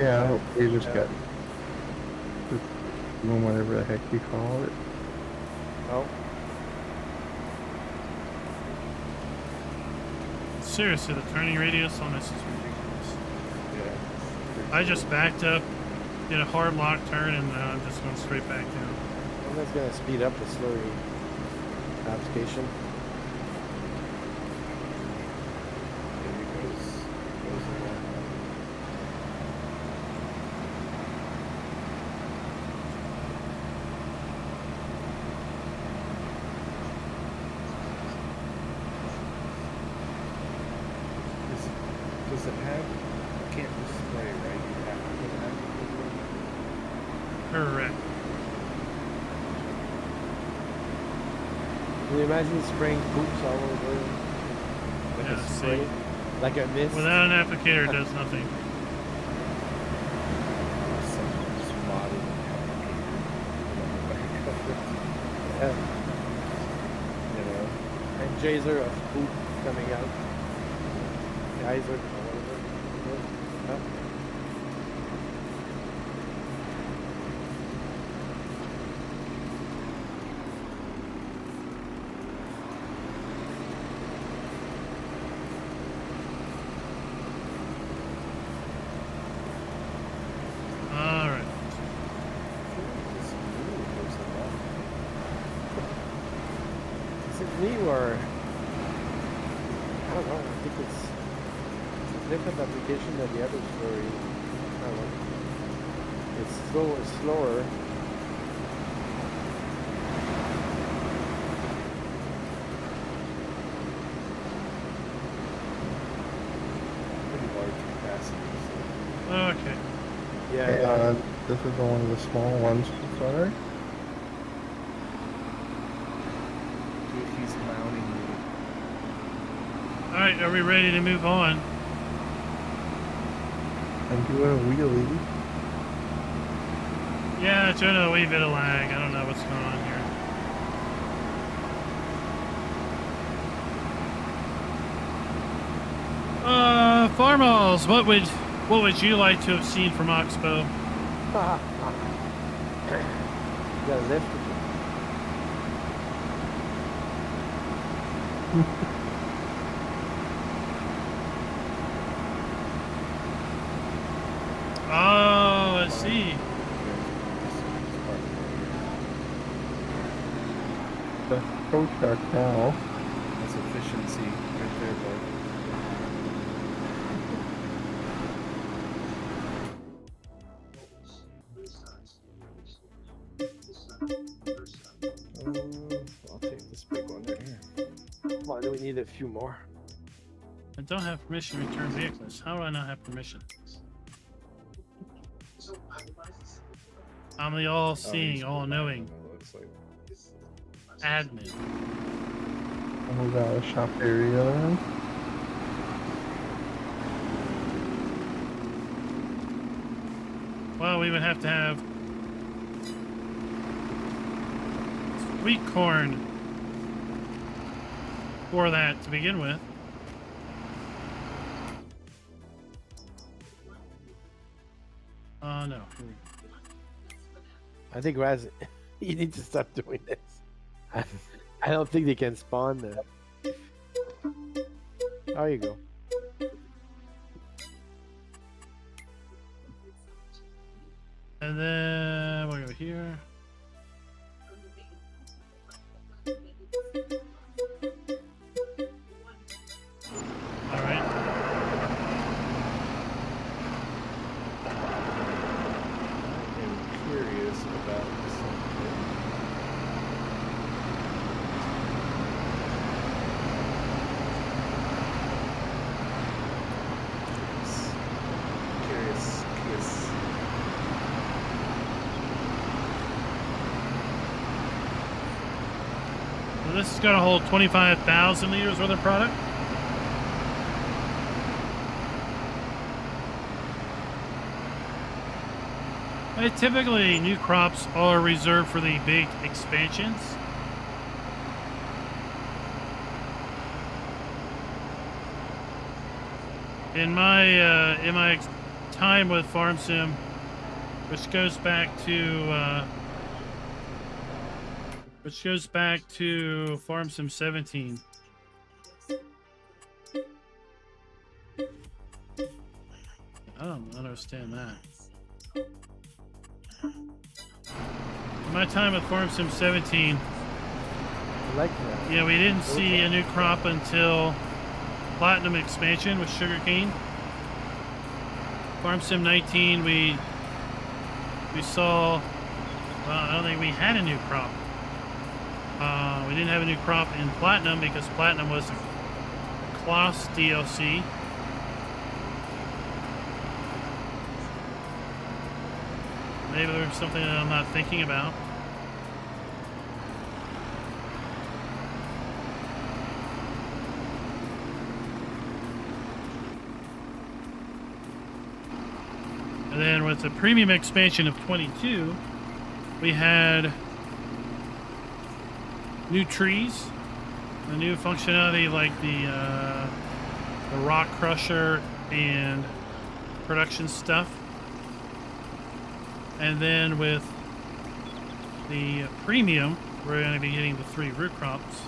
Yeah, he just got the whatever the heck you call it. Oh. Seriously, the turning radius on this is ridiculous. Yeah. I just backed up, did a hard lock turn, and now I'm just going straight back down. And that's gonna speed up the slurry application. There he goes along. Does it have? You can't just spray, right? You have to put an applicator. Correct. Can you imagine spraying poops all over? Like Yeah, a spray? see. Like a mist? Without an applicator, it does nothing. Someone's modded an applicator. Yeah. You know. And Jazer of poop coming out. Geyser or whatever. Yeah. All right. This really goes a lot. Is it me or I don't know, I think it's a different application than the other story. I don't know. It's slower. Pretty large capacity. So. Okay. Yeah. This is one of the small ones. Sorry. Dude, he's mounting me. All right. Are we ready to move on? I'm doing a wheelie. Yeah, it's doing a wee bit of lag. I don't know what's going on here. Farmers, what would you like to have seen from OXBO? You got a lift. Oh, I see. The tow truck now. That's efficiency right there, bud. I'll take this big one right here. Come on, do we need a few more? I don't have permission to return vehicles. How do I not have permission? I'm the all-seeing, all-knowing It looks like. admin. I'll move out of shop area then. Well, we would have to have sweet corn for that to begin with. No. I think Raz, you need to stop doing this. I don't think they can spawn the. There you go. And then we'll go here. All right. I'm curious about something. Curious, because So this is going to hold 25,000 liters worth of product. Typically, new crops are reserved for the big expansions. In my time with Farm Sim, which goes back to Farm Sim 17. I don't understand that. In my time with Farm Sim 17, I like that. yeah, we didn't see a new crop until Platinum expansion with sugarcane. Farm Sim 19, we saw. Well, I don't think we had a new crop. We didn't have a new crop in Platinum because Platinum was a Class DLC. Maybe there's something that I'm not thinking about. And then with the premium expansion of 22, we had new trees, a new functionality like the rock crusher and production stuff. And then with the premium, we're going to be getting the 3 root crops.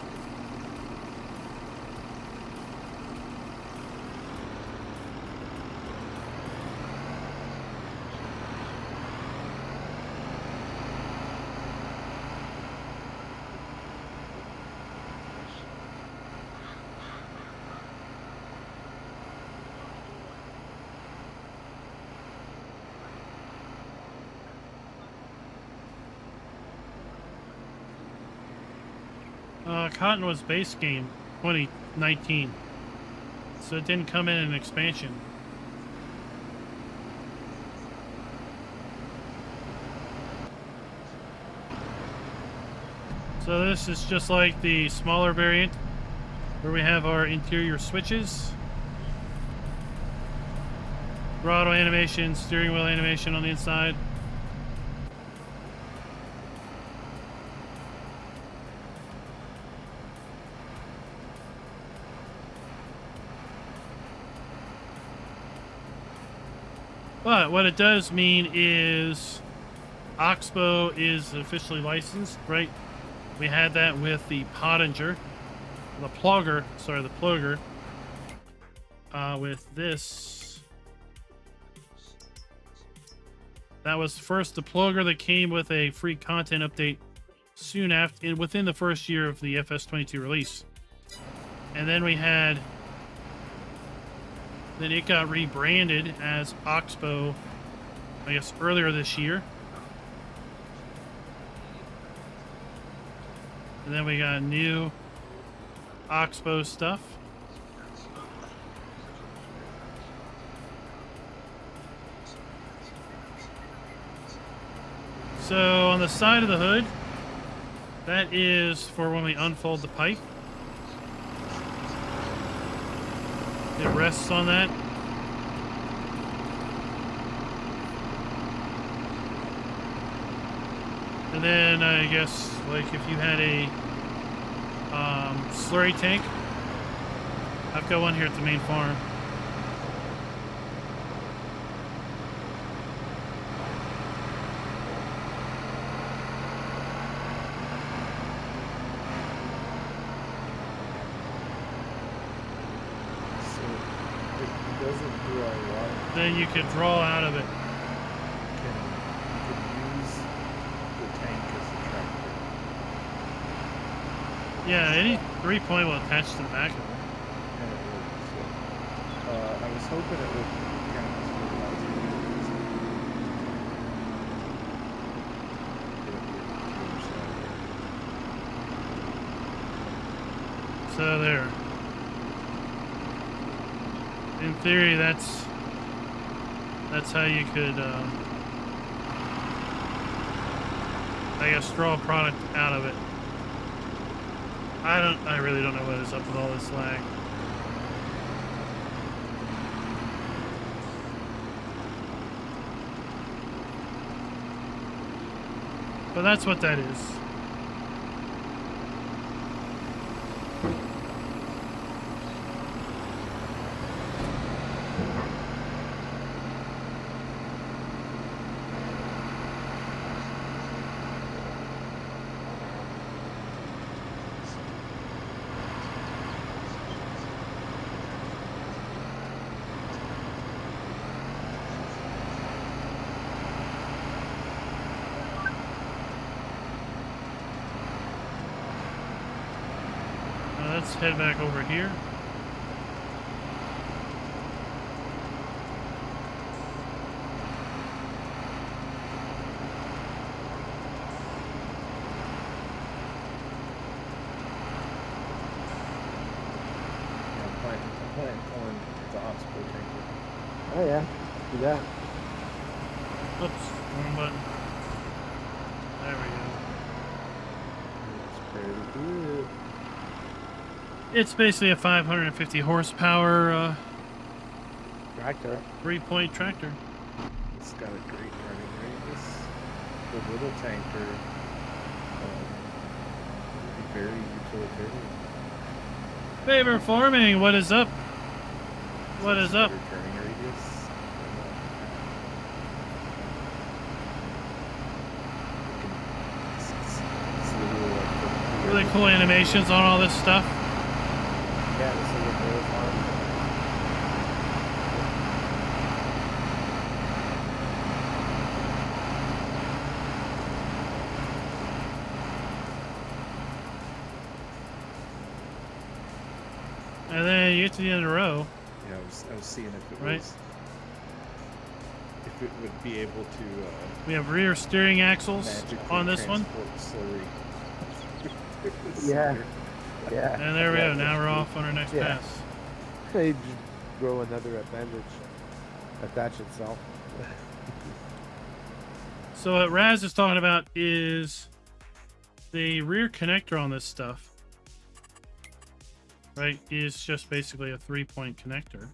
Cotton was base game 2019, so it didn't come in an expansion. So this is just like the smaller variant where we have our interior switches, throttle animation, steering wheel animation on the inside. But what it does mean is OXBO is officially licensed, right? We had that with the Pottinger, the Plugger, with this. That was first the Plugger that came with a free content update soon after, within the first year of the FS22 release. And then we had, then it got rebranded as OXBO, I guess, earlier this year. And then we got new OXBO stuff. So on the side of the hood, that is for when we unfold the pipe. It rests on that. And then I guess like if you had a slurry tank, I've got one here at the main farm. So it doesn't do a lot. Then you could draw out of it. You can use the tank as a tractor. Yeah, any 3-point will attach to the back of it. And it works. So, I was hoping it would count as fertilizer. Get up here to the other side. So there. In theory, that's how you could, I guess, draw a product out of it. I really don't know what is up with all this lag. But that's what that is. Let's head back over here. Yeah, I'm planting corn with the OXBO tanker. Oh yeah, do that. Oops, wrong button. There we It's pretty good. go. It's basically a 550 horsepower Tractor. 3-point tractor. It's got a great running radius. The little tanker, very utilitarian. Favor farming, what is up? What is up? Better turning radius. It's literally like the Really cool animations on all this stuff. Yeah, this is a very farm. And then you get to the end of the row. Yeah, I was seeing if it Right. was if it would be able to We have rear steering axles magically on this one. transport slurry. Yeah. Yeah. And there we go. Now we're exactly. off on our next Yeah. pass. They just grow another appendage, attach itself. So what Raz is talking about is the rear connector on this stuff, right, is just basically a 3-point connector,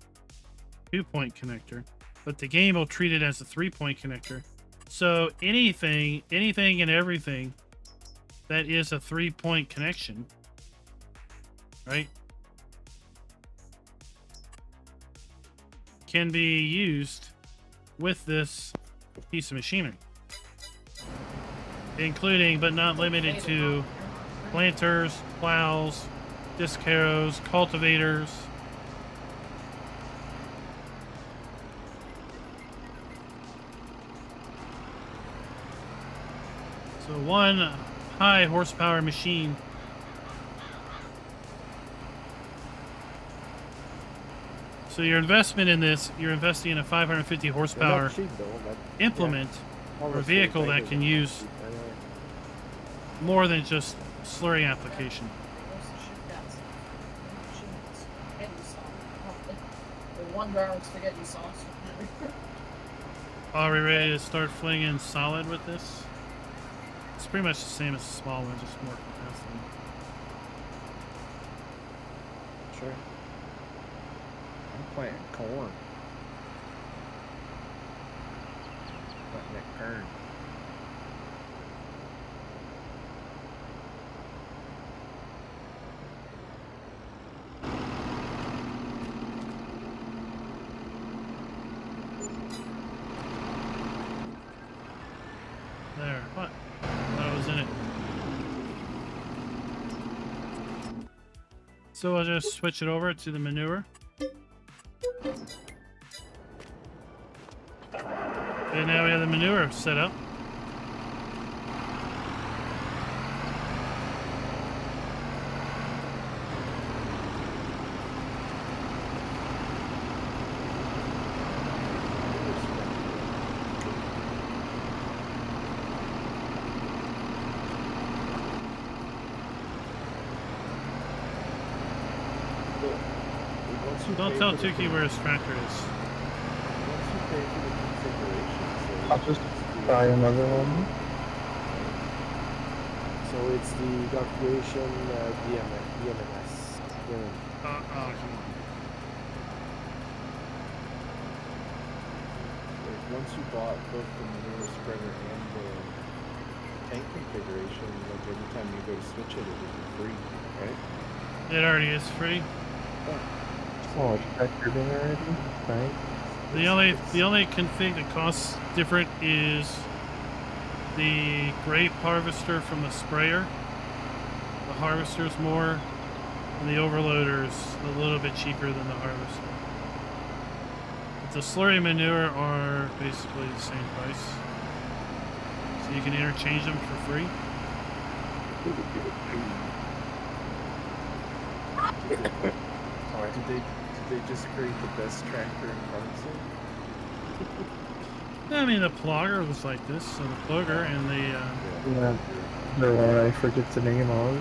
2-point connector, but the game will treat it as a 3-point connector. So anything and everything that is a 3-point connection, right, can be used with this piece of machinery, including but not limited to planters, plows, disc harrows, cultivators. So one high horsepower machine So your investment in this, you're investing in a 550 They're horsepower not cheap, though, but implement all or the vehicle same that thing can is use cheap anyway. more than just slurry application. One jar of spaghetti sauce. Are we ready to start flinging solid with this? It's pretty much the same as the small one, just more capacity. Sure. I'm planting corn. Planting that kern. So I'll just switch it over to the manure. And now we have the manure set up. Don't tell Tuki where his tractor is. Once you pay for the configuration, so I'll just buy another one. so it's the configuration DMS. Oh, come on. Like, once you bought both the manure spreader and the tank configuration, like every time you go to switch it, it would be free, right? It already is free. Oh, it's factored in already? Right? The only config that costs different is the grape harvester from the sprayer. The harvester's more, and the overloader's a little bit cheaper than the harvester. But the slurry manure are basically the same price. So you can interchange them for free. Sorry. Did they just create the best tractor in Clarkson? I mean, the plogger was like this, so the plugger and the Yeah. The one I forget the name of.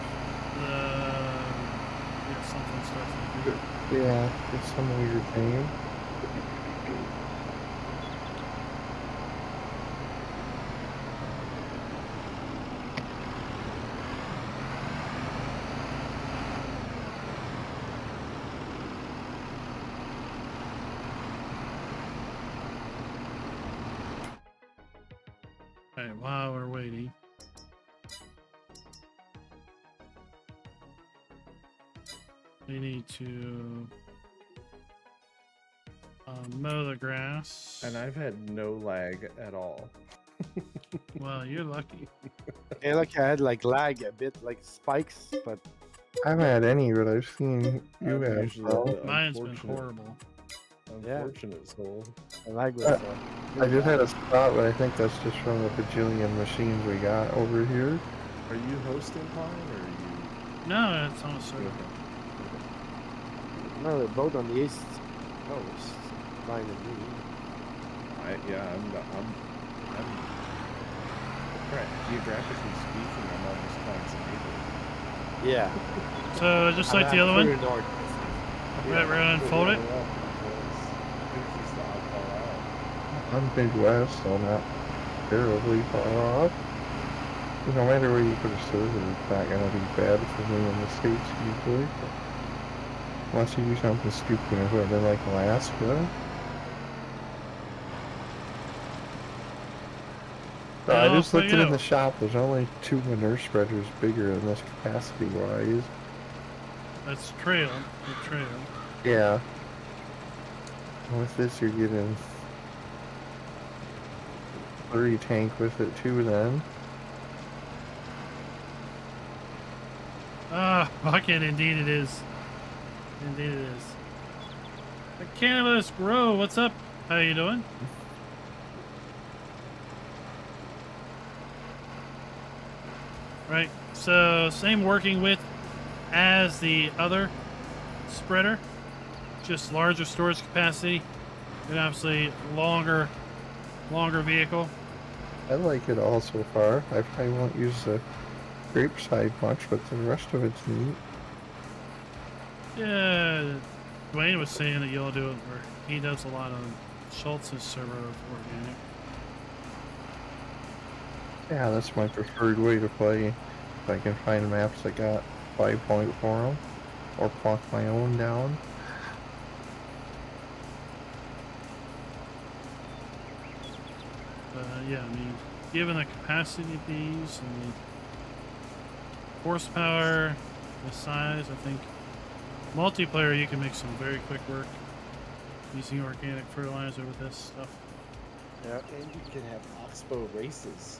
yeah, something starts with B. Yeah, it's some weird name. Alright, while we're waiting. We need to mow the grass. And I've had no lag at all. Well, you're lucky. Yeah, like I had like lag a bit, like spikes, but I haven't had any, but I've seen you I'm have. usually So. the Mine's been unfortunate- horrible. Unfortunate soul. the lag was. I just had a spot, but I think that's just from the bajillion machines we got over here. Are you hosting Klein or are you? No, it's on a server. No, they're both on the east coast. Mine and me. I'm geographically speaking, I'm almost Klein's neighbor. Yeah. So just like the other one, Further north. right, we're gonna unfold it. I think he's the oddball out. I'm Midwest, so not terribly far off. No matter where you put a server, it's not gonna be bad for me in the States usually. Unless you do something stupid and put it in like Alaska. So I Well, just looked there you in go. the shop, there's only 2 manure spreaders bigger than this capacity wise. That's trail. The trail. Yeah. With this you're getting 3 tank with it too then. Ah, bucket, indeed it is. Indeed it is. The Cannabis Grow, what's up? How you doing? Right, so same working width as the other spreader, just larger storage capacity, and obviously longer vehicle. I like it all so far. I probably won't use the grape side much, but the rest of it's neat. Yeah, Dwayne was saying that you'll do it where he does a lot on Schultz's server of organic. Yeah, that's my preferred way to play. If I can find maps that got 5-point for them, or plunk my own down. Yeah, I mean, given the capacity of these and the horsepower, the size, I think multiplayer you can make some very quick work using organic fertilizer with this stuff. Yeah. And you can have OXBO races.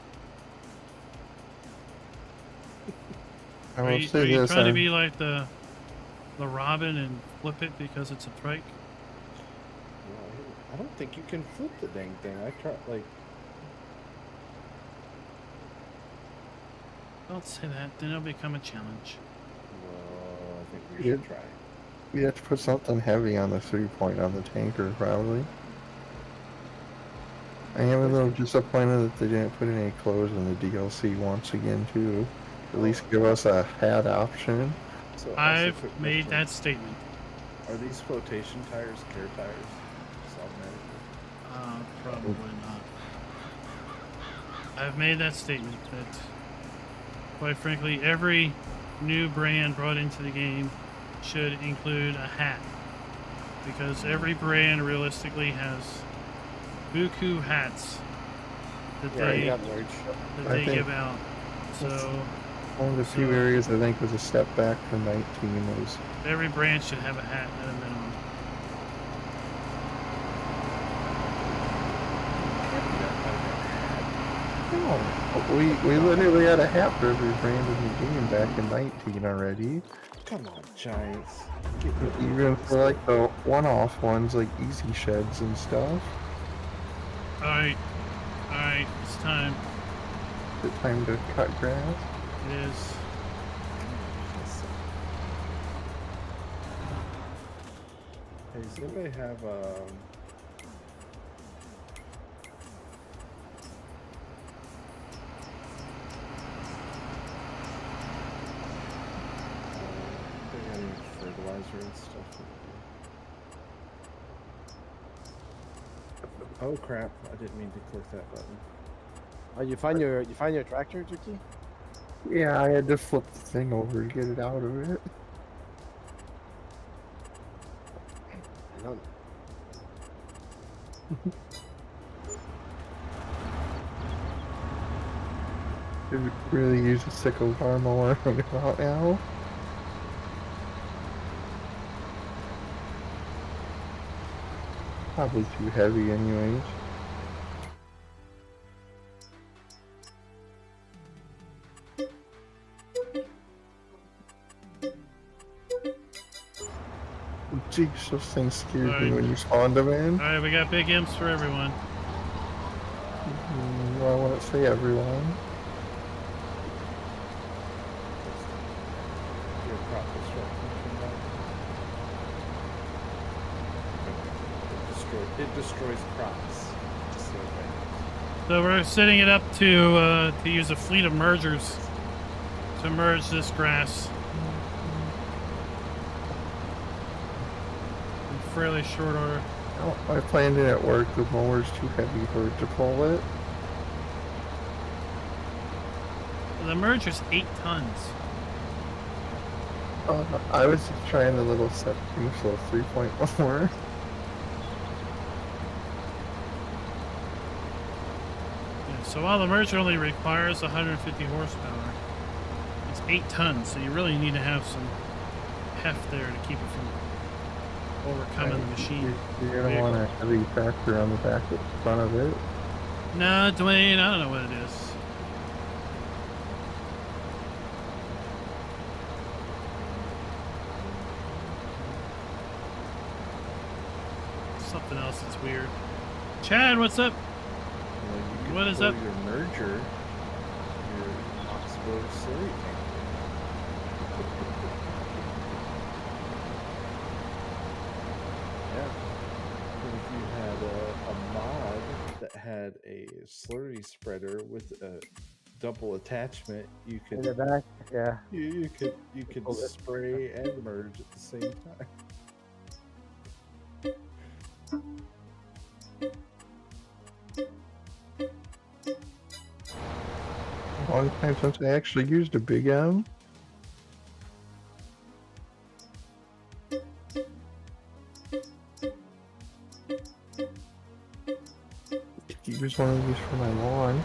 I Are will you say this, trying to I'm, be like the the Robin and flip it because it's a trike? No, I don't think you can flip the dang thing. I tried, like, Don't say that, then it'll become a challenge. well, I think we Yeah. should try. We have to put something heavy on the 3-point on the tanker, probably. I am a little disappointed that they didn't put any clothes in the DLC once again, too. At least give us a hat option. So, also, I've quick made question. that statement. Are these flotation tires care tires? Just automatically? Probably not. I've made that statement that, quite frankly, every new brand brought into the game should include a hat. Because every brand realistically has buku hats that Yeah, they, you got merch. that I they think- give out. So One of the few areas I think was a step back from 19 was every brand should have a hat at a minimum. we literally had a hat for every brand in the game back in 19 already. Come on, Giants. Get rid of Even these for like the one-off ones like Easy Sheds and stuff. Alright, it's time. The time to cut grass. It is. Hey, does anybody have any fertilizer and stuff? Oh crap! I didn't mean to click that button. Oh, you find your tractor, Tricky? Yeah, I had to flip the thing over to get it out of it. No. Could really use a sickle bar more right now. Probably too heavy anyways. Jeez, those things scared me Alright. when you spawned them in. Alright, we got big imps for everyone. Well, I wouldn't say everyone. Your crop destruction from that. It destroys crops. So bad. So we're setting it up to use a fleet of mergers to merge this grass in fairly short order. Oh, I planned it at work. The mower's too heavy for it to pull it. The merger's 8 tons. I was just trying the little set thing, so 3-point mower. Yeah, so while the merger only requires 150 horsepower, it's 8 tons, so you really need to have some heft there to keep it from overcoming the machine. You're gonna want a heavy tractor on the back of the front of it. No, Dwayne, I don't know what it is. Something else that's weird. Chad, what's up? You know, you could What is pull up? Your merger, your OXBO slurry tank. Yeah. But if you had a mod that had a slurry spreader with a double attachment, you In could the back, yeah. you could Pull it. spray and merge at the same time. A long time since I actually used a big M. Use one of these for my lawn.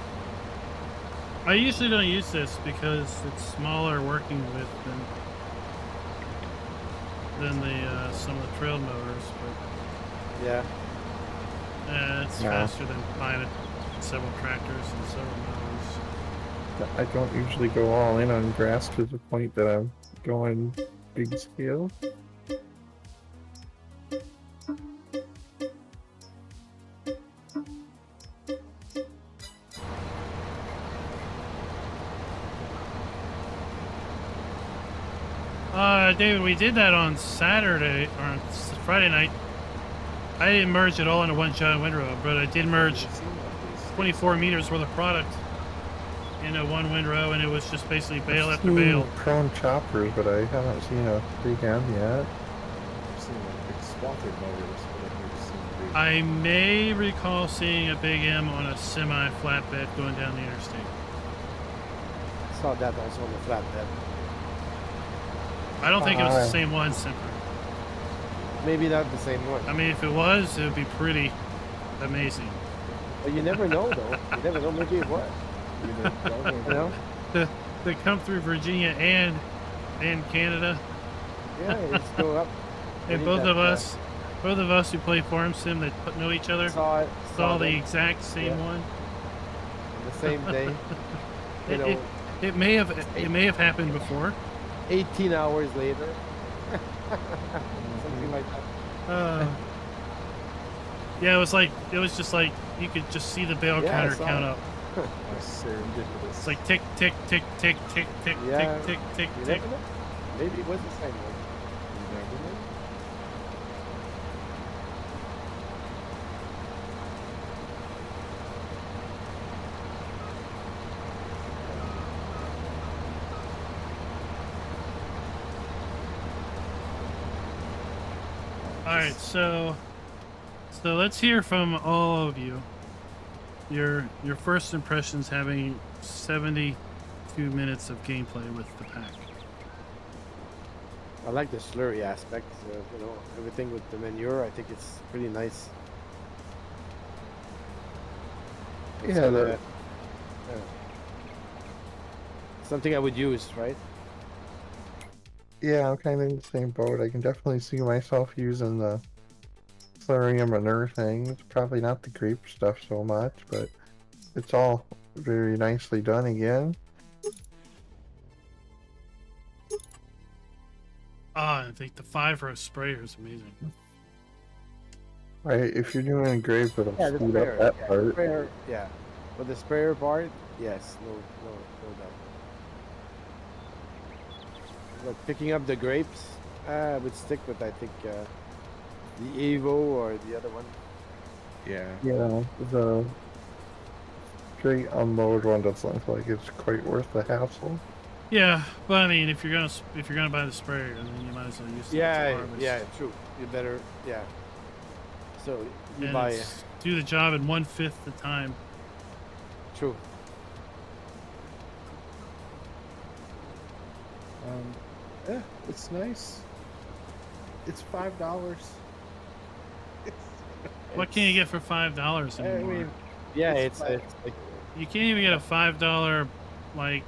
I usually don't use this because it's smaller working with than the some of the trail motors, Yeah. but it's Yeah. faster than buying several tractors and several motors. I don't usually go all in on grass to the point that I'm going big scale. David, we did that on Saturday or on Friday night. I didn't merge it all into one giant windrow, but I did merge 24 meters worth of product into one windrow, and it was just basically bale I've after seen bale. prone choppers, but I haven't seen a big M yet. I've seen like big swatted mowers, but I've never seen big. I may recall seeing a big M on a semi flatbed going down the interstate. Saw that also on the flatbed. I don't think it was the same one, Simper. Maybe not the same one. I mean, if it was, it would be pretty amazing. But you never know, though. You never know. Maybe it was. You know? To come through Virginia and Canada. Yeah, let's go up. And both of us who play Farm Sim that know each other Saw the them exact same one. the same day. You know, It may have happened before. 18 hours later. Something like that. Yeah, it was just like you could just see the bale Yeah, I counter saw count it. up. That's serendipitous. It's like tick tick tick tick tick tick Yeah. tick tick tick You tick. never know. Maybe it was the same one. You never know. All right, so let's hear from all of you. Your first impressions having 72 minutes of gameplay with the pack. I like the slurry aspect. You know, everything with the manure. I think it's pretty nice. It's Yeah, gonna- something I would use, right? Yeah, I'm kind of in the same boat. I can definitely see myself using the slurry and manure things. Probably not the grape stuff so much, but it's all very nicely done again. I think the 5-row sprayer is amazing. Right, if you're doing grape, it'll Yeah, the speed sprayer. up that Yeah, part. sprayer. Yeah, but the sprayer part, yes, no doubt. But picking up the grapes, I would stick with I think the Evo or the other one. Yeah. Yeah, the straight unload one doesn't look like it's quite worth the hassle. Yeah, but I mean, if you're gonna buy the sprayer, then you might as well use it to Yeah, harvest. yeah, true. You better, yeah. So you And buy, do the job in 1/5 the time. true. Yeah, it's nice. It's $5. What can you get for $5 I anymore? mean, Yeah, It's it's like You can't even get a $5 like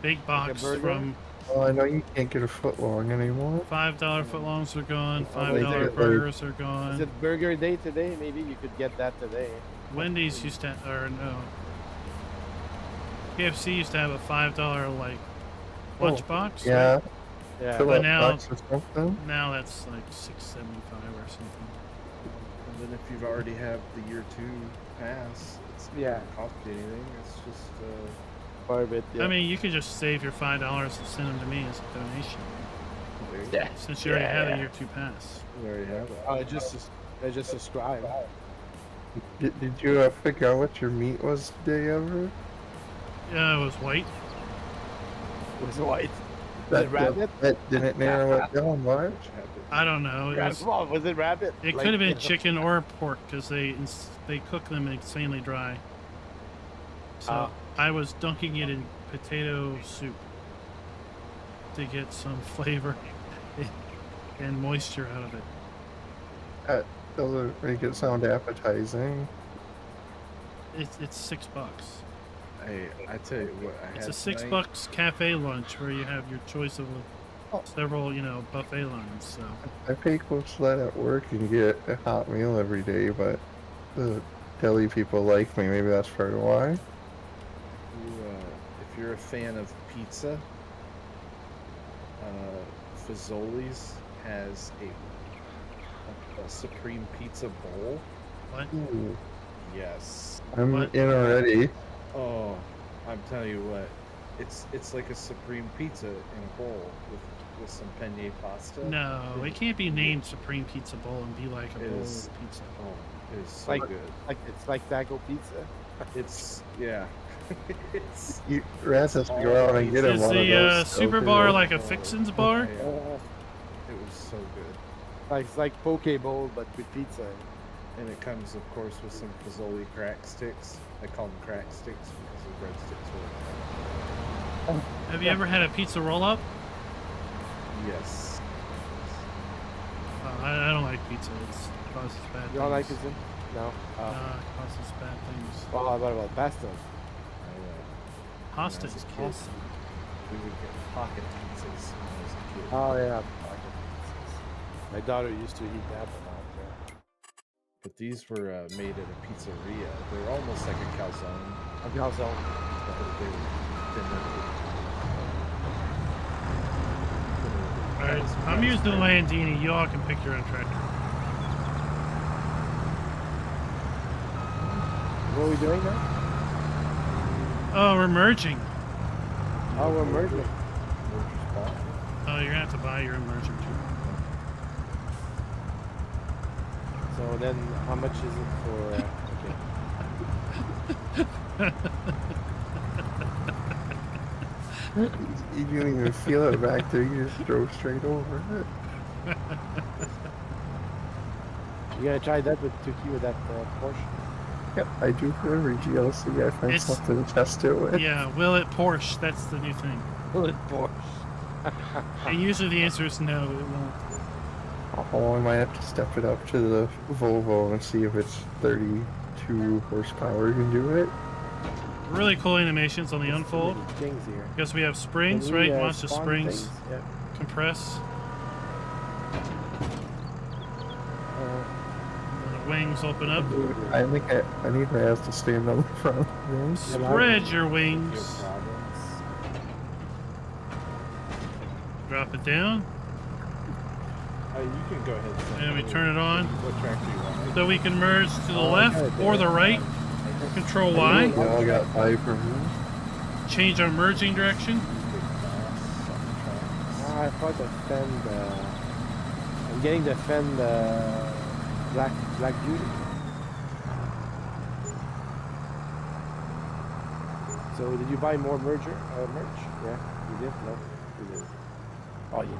big box burger? from Well, I know you can't get a foot long anymore. $5 footlongs are gone, Oh, $5 is it- burgers are is gone. it Burger Day today? Maybe you could get that today. Wendy's used to, or no, KFC used to have a $5 like lunchbox. Yeah, right? Yeah. fill But up now- box or something. Now that's like $6.75 or something. and then if you've already have the year 2 pass, it's not Yeah. gonna cost you anything. It's just Part of it. Yeah. I mean, you could just save your $5 and send them to me as a donation, there you Yeah. since you already Yeah, have yeah. a year 2 pass. go. There you have it. I just subscribe. Did you figure out what your meat was today ever? Yeah, it was white. It was white. Was it rabbit? That didn't narrow it down much. I don't know. It was, Was it rabbit? it Like, could have been you know, chicken or pork because they cook them insanely dry. So Ah. I was dunking it in potato soup to get some flavor and moisture out of it. That doesn't make it sound appetizing. It's $6. I tell you what, I It's had a $6 tonight. cafe lunch where you have your choice of several, buffet lines. So I pay close to that at work and get a hot meal every day, but the deli people like me. Maybe that's part of why. If you're a fan of pizza, Fazoli's has a supreme pizza bowl. what? Ooh, Yes. I'm What? in already. Oh, I'm telling you what, it's like a supreme pizza in a bowl with with some penne pasta. No, it can't be named Supreme Pizza Bowl and be like a It bowl is- of pizza. Oh, it is so Like- good. Like it's like taco pizza. It's yeah. it's Raz has to go out and get him Is one of the those. super still, bar too. like a Fixins bar? Yeah, it was so good. Like it's like poke bowl but with pizza. And it comes, of course, with some Fazoli crack sticks. I call them crack sticks because the breadsticks were. Have you ever had a pizza roll up? Yes. I don't like pizza. It causes bad things. You don't like pizza? No. It causes bad things. Well, what about pasta? Pasta as a is kid. awesome. We would get pocket pizzas when I was a kid. Oh yeah. Pocket pizzas. My daughter used to eat that a lot. Yeah. But these were made at a pizzeria. They were almost like a calzone, A calzone. but they were thinner. Alright, I'm using the Landini. You all can pick your own tractor. What are we doing now? Oh, we're merging. Oh, we're merging. Oh, you're gonna have to buy your own merger too. So then, how much is it for? You didn't even feel it back there. You just drove straight over it. You gotta try that with Tuki with that Porsche. Yep, I do for every GLC. I find It's- something to test it with. Yeah, will it Porsche? That's the new thing. Bullet Porsche. And usually the answer is no, it won't. Oh, I might have to step it up to the Volvo and see if it's 32 horsepower can do it. Really cool animations on the There's too unfold. many things here. Because we have springs, Can we, right? Watch the spawn springs things? Yeah. compress. And the wings open up. I think I need Raz to stand on the front of the Spread your Your wings. problems. Drop it down. You can go ahead And we turn it on. What tractor you want? So we can merge to the Oh, left okay, or the there. right. Control We Y. all got 5 reviews. Change our merging direction. Ah, I thought the Fend. I'm getting the Fend Black Beauty. So did you buy more merch? Yeah, you did. No, you did. Oh yeah.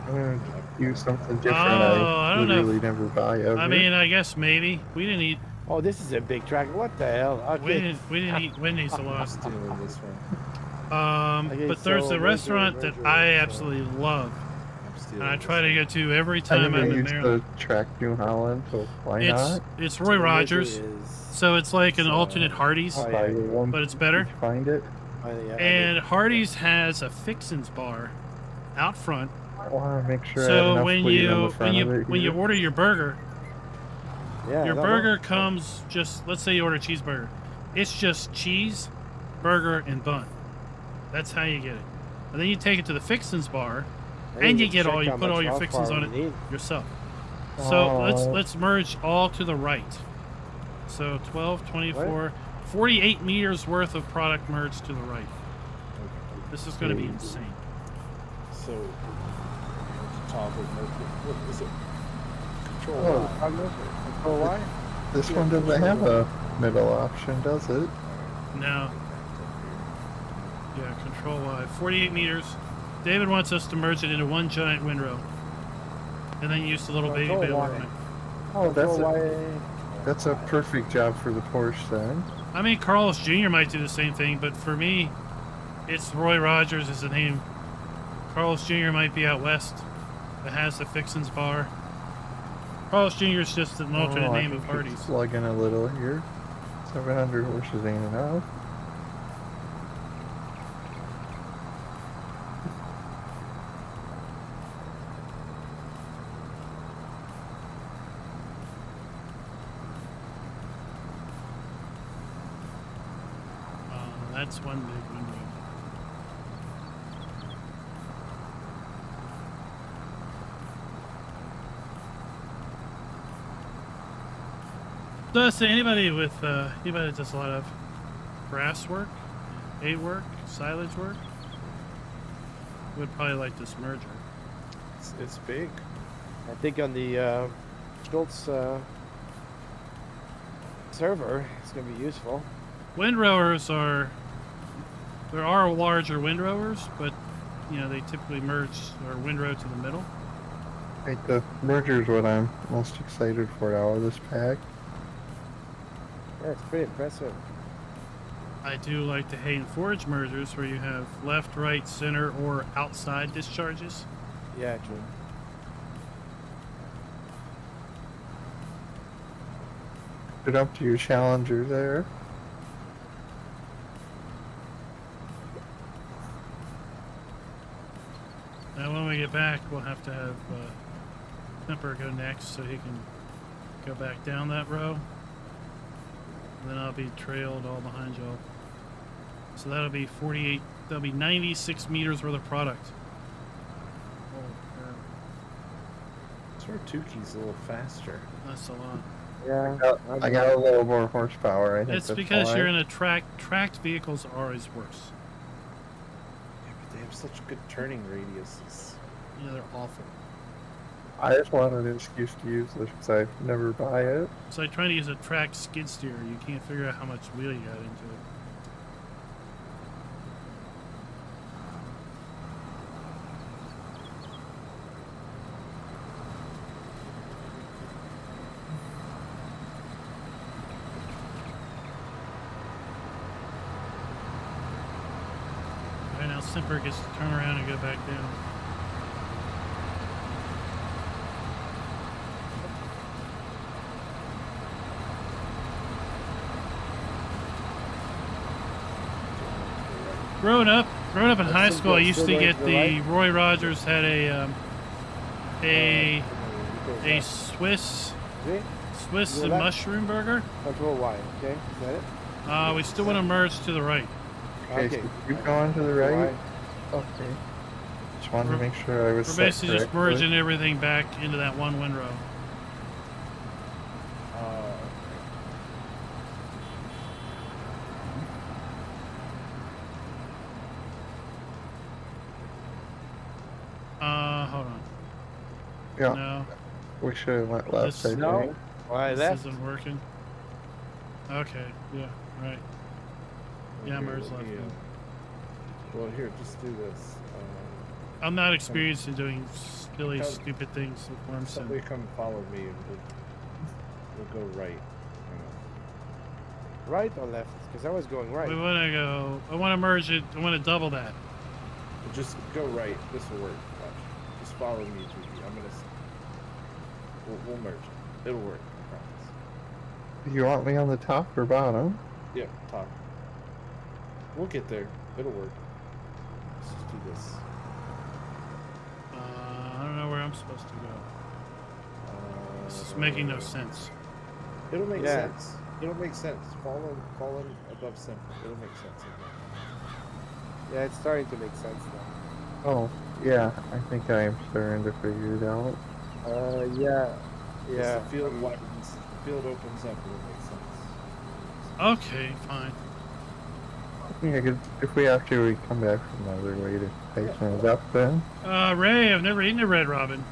I'm gonna use something different. Oh, I I don't know if- literally never buy ever. I mean, I guess maybe we didn't eat. Oh, this is a big track. What the hell? Okay. We didn't eat Wendy's a I'm lot. stealing this one. Okay, But there's so a restaurant that merger, I so- absolutely love, I'm stealing and I this try to one. go to every I time never I'm in used Maryland. the track New Holland, so why not? It's So Roy the merger Rogers, is- so it's like an so- alternate Hardee's, Oh, Buy yeah. the one but it's better. Find it. Yeah, And Hardee's has a Fixins bar out front. I want to make sure I have So enough when weight on you the front of it when you here. order your burger, yeah, your that burger one. comes just, let's say you order a cheeseburger. It's just cheese, burger, and bun. That's how you get it. And then you take it to the Fixins bar I and need you to get check all, you how put much all your how fixins far on we it need. yourself. So Oh. let's merge all to the right. So 12, 24, 48 meters worth of product merged to the right. This is going to be insane. So, toggle merger. What is it? Control Oh, Y. Oh, why? This one doesn't have a middle option, does it? No. Yeah, control Y. 48 meters. David wants us to merge it into one giant windrow. And then use the little baby Control baler Y. on it. Oh, why? that's a perfect job for the Porsche then. I mean, Carlos Jr. might do the same thing, but for me, it's Roy Rogers is the name. Carlos Jr. might be out west. That has the Fixins bar. Carlos Jr. is just an alternate Oh, I name of think Hardee's. it's Slugging a little here. 700 horses ain't enough. That's one big window. So anybody with anybody that does a lot of brass work, hay work, silage work, would probably like this merger. It's big. I think on the Schultz server, it's gonna be useful. Windrowers are... There are larger windrowers, but, you know, they typically merge or windrow to the middle. Like the merger is what I'm most excited for out of this pack. Yeah, it's pretty impressive. I do like the hay and forage mergers where you have left, right, center, or outside discharges. Yeah, true. Put up to your challenger there. Now when we get back, we'll have to have Temper go next so he can go back down that row. And then I'll be trailed all behind y'all. So that'll be 48, that'll be 96 meters worth of product. Sort of Tukey's a little faster. That's a lot. Yeah. I got a little more horsepower. I think It's that's because why. you're in a tracked vehicles are always worse. Yeah, but they have such good turning radiuses. Yeah, they're awful. I just wanted an excuse to use this because I never buy it. It's like trying to use a tracked skid steer. You can't figure out how much wheel you got into it. Right now, Simper gets to turn around and go back down. Growing up in high school, I used to get the Roy Rogers had a Swiss See? mushroom burger. Control Y, okay? Is that it? We still want to merge to the right. Okay, so keep going to the right. Okay. Just wanted to make sure I was We're set basically just correctly. merging everything back into that one windrow. Hold on. Yeah, No, we should have went left. This- I No. think. Why this that? isn't working. Okay, yeah, right. Yeah, Here, merge let left. me, well, here, just do this. I'm not experienced in doing silly, Come- stupid things with Wormson. Somebody come follow me and we'll go right. Right or left? Because I was going right. We want to go. I want to merge it. I want to double that. Just go right. This will work. Watch. Just follow me, Tukey. I'm gonna. We'll merge it. It'll work. I promise. You want me on the top or bottom? Yep, top. We'll get there. It'll work. Let's just do this. I don't know where I'm supposed to go. This is making no sense. It'll make Yeah. sense. It'll make sense. Fall in above center. It'll make sense. Yeah, it's starting to make sense now. Oh, yeah. I think I am starting to figure it out. Yeah. As Yeah. the field widens, the field opens up. It'll make sense. Okay, fine. Yeah, 'cause if we have to, we come back from another way to tighten it up then. Ray, I've never eaten a Red Robin.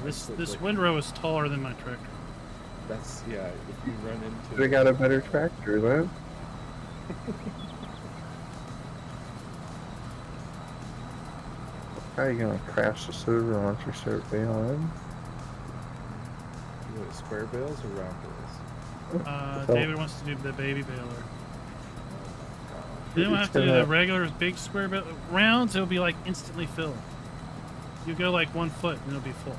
This windrow is taller than my tractor. That's yeah. If you run into. They got a better tractor then. How are you gonna crash the server once you start bailing? What, square bales or round bales? So- David wants to do the baby baler. They don't It's have to do gonna- the regular big square rounds. It'll be like instantly filled. You go like 1 foot and it'll be full.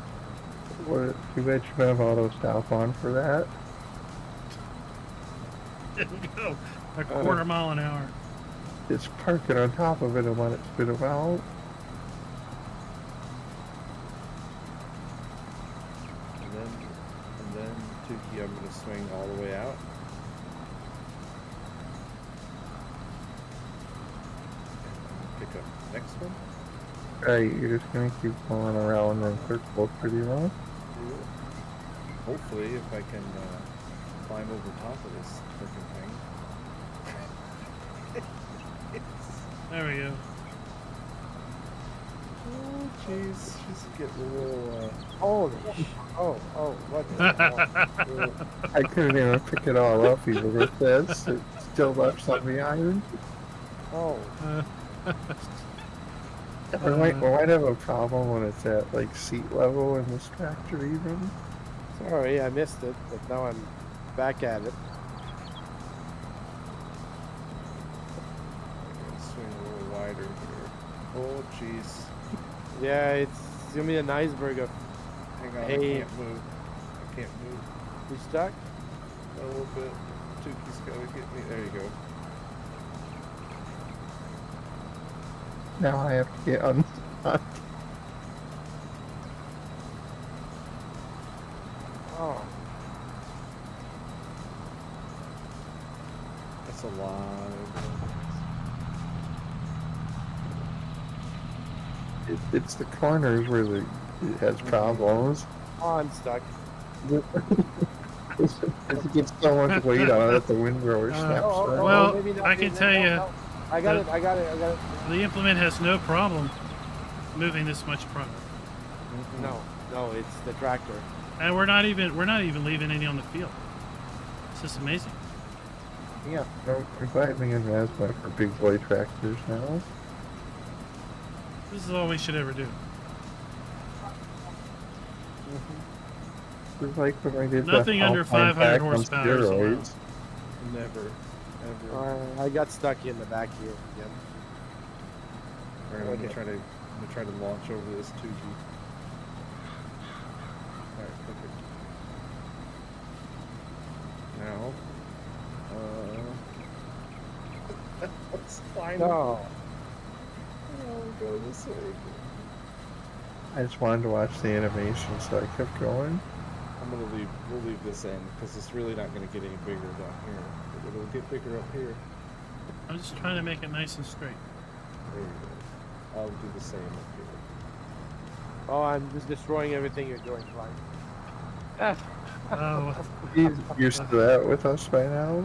What, too bad you have auto stop on for that. It'll go a quarter mile an hour. Just park it on top of it and let it spit them out. And then Tukey, I'm gonna swing all the way out. Pick up the next one. Right, you're just gonna keep going around in circles pretty much. Hopefully, if I can climb over top of this freaking thing. There we go. Oh, jeez. She's getting a little, Holy oh, what the hell? I couldn't even pick it all up even with this. It still left some behind. Oh, We might have a problem when it's at like seat level in this tractor even. sorry, I missed it, but now I'm back at it. I'm gonna swing a little wider here. Oh, jeez. Yeah, it's gonna be an iceberg of. Hang on, Hey. I can't move. I can't move. You stuck? A little bit. Tukey's gotta get me. There you go. Now I have to get unstuck. Oh, That's a lot. It's the corners where it has problems. oh, I'm stuck. It gets so much weight on it that the windrower snaps. right? well, maybe not, I can maybe tell not. you No. I got it. The implement has no problem moving this much product. No, it's the tractor. And we're not even leaving any on the field. It's just amazing. Yeah, no, I'm glad me and Raz went for big boy tractors now. This is all we should ever do. It's like when I did Nothing the under Alpine 500 pack on horsepower is allowed. steroids. Never. Ever. I got stuck in the back here again. Alright, I'm gonna try to launch over this 2G. Alright, perfect. Now, let's climb. No. Oh, go this way. I just wanted to watch the animation, so I kept going. We'll leave this in, because it's really not gonna get any bigger down here. But it'll get bigger up here. I'm just trying to make it nice and straight. There you go. I'll do the same up here. Oh, I'm just destroying everything you're doing, Clyde. Oh, You're used to that with us by now?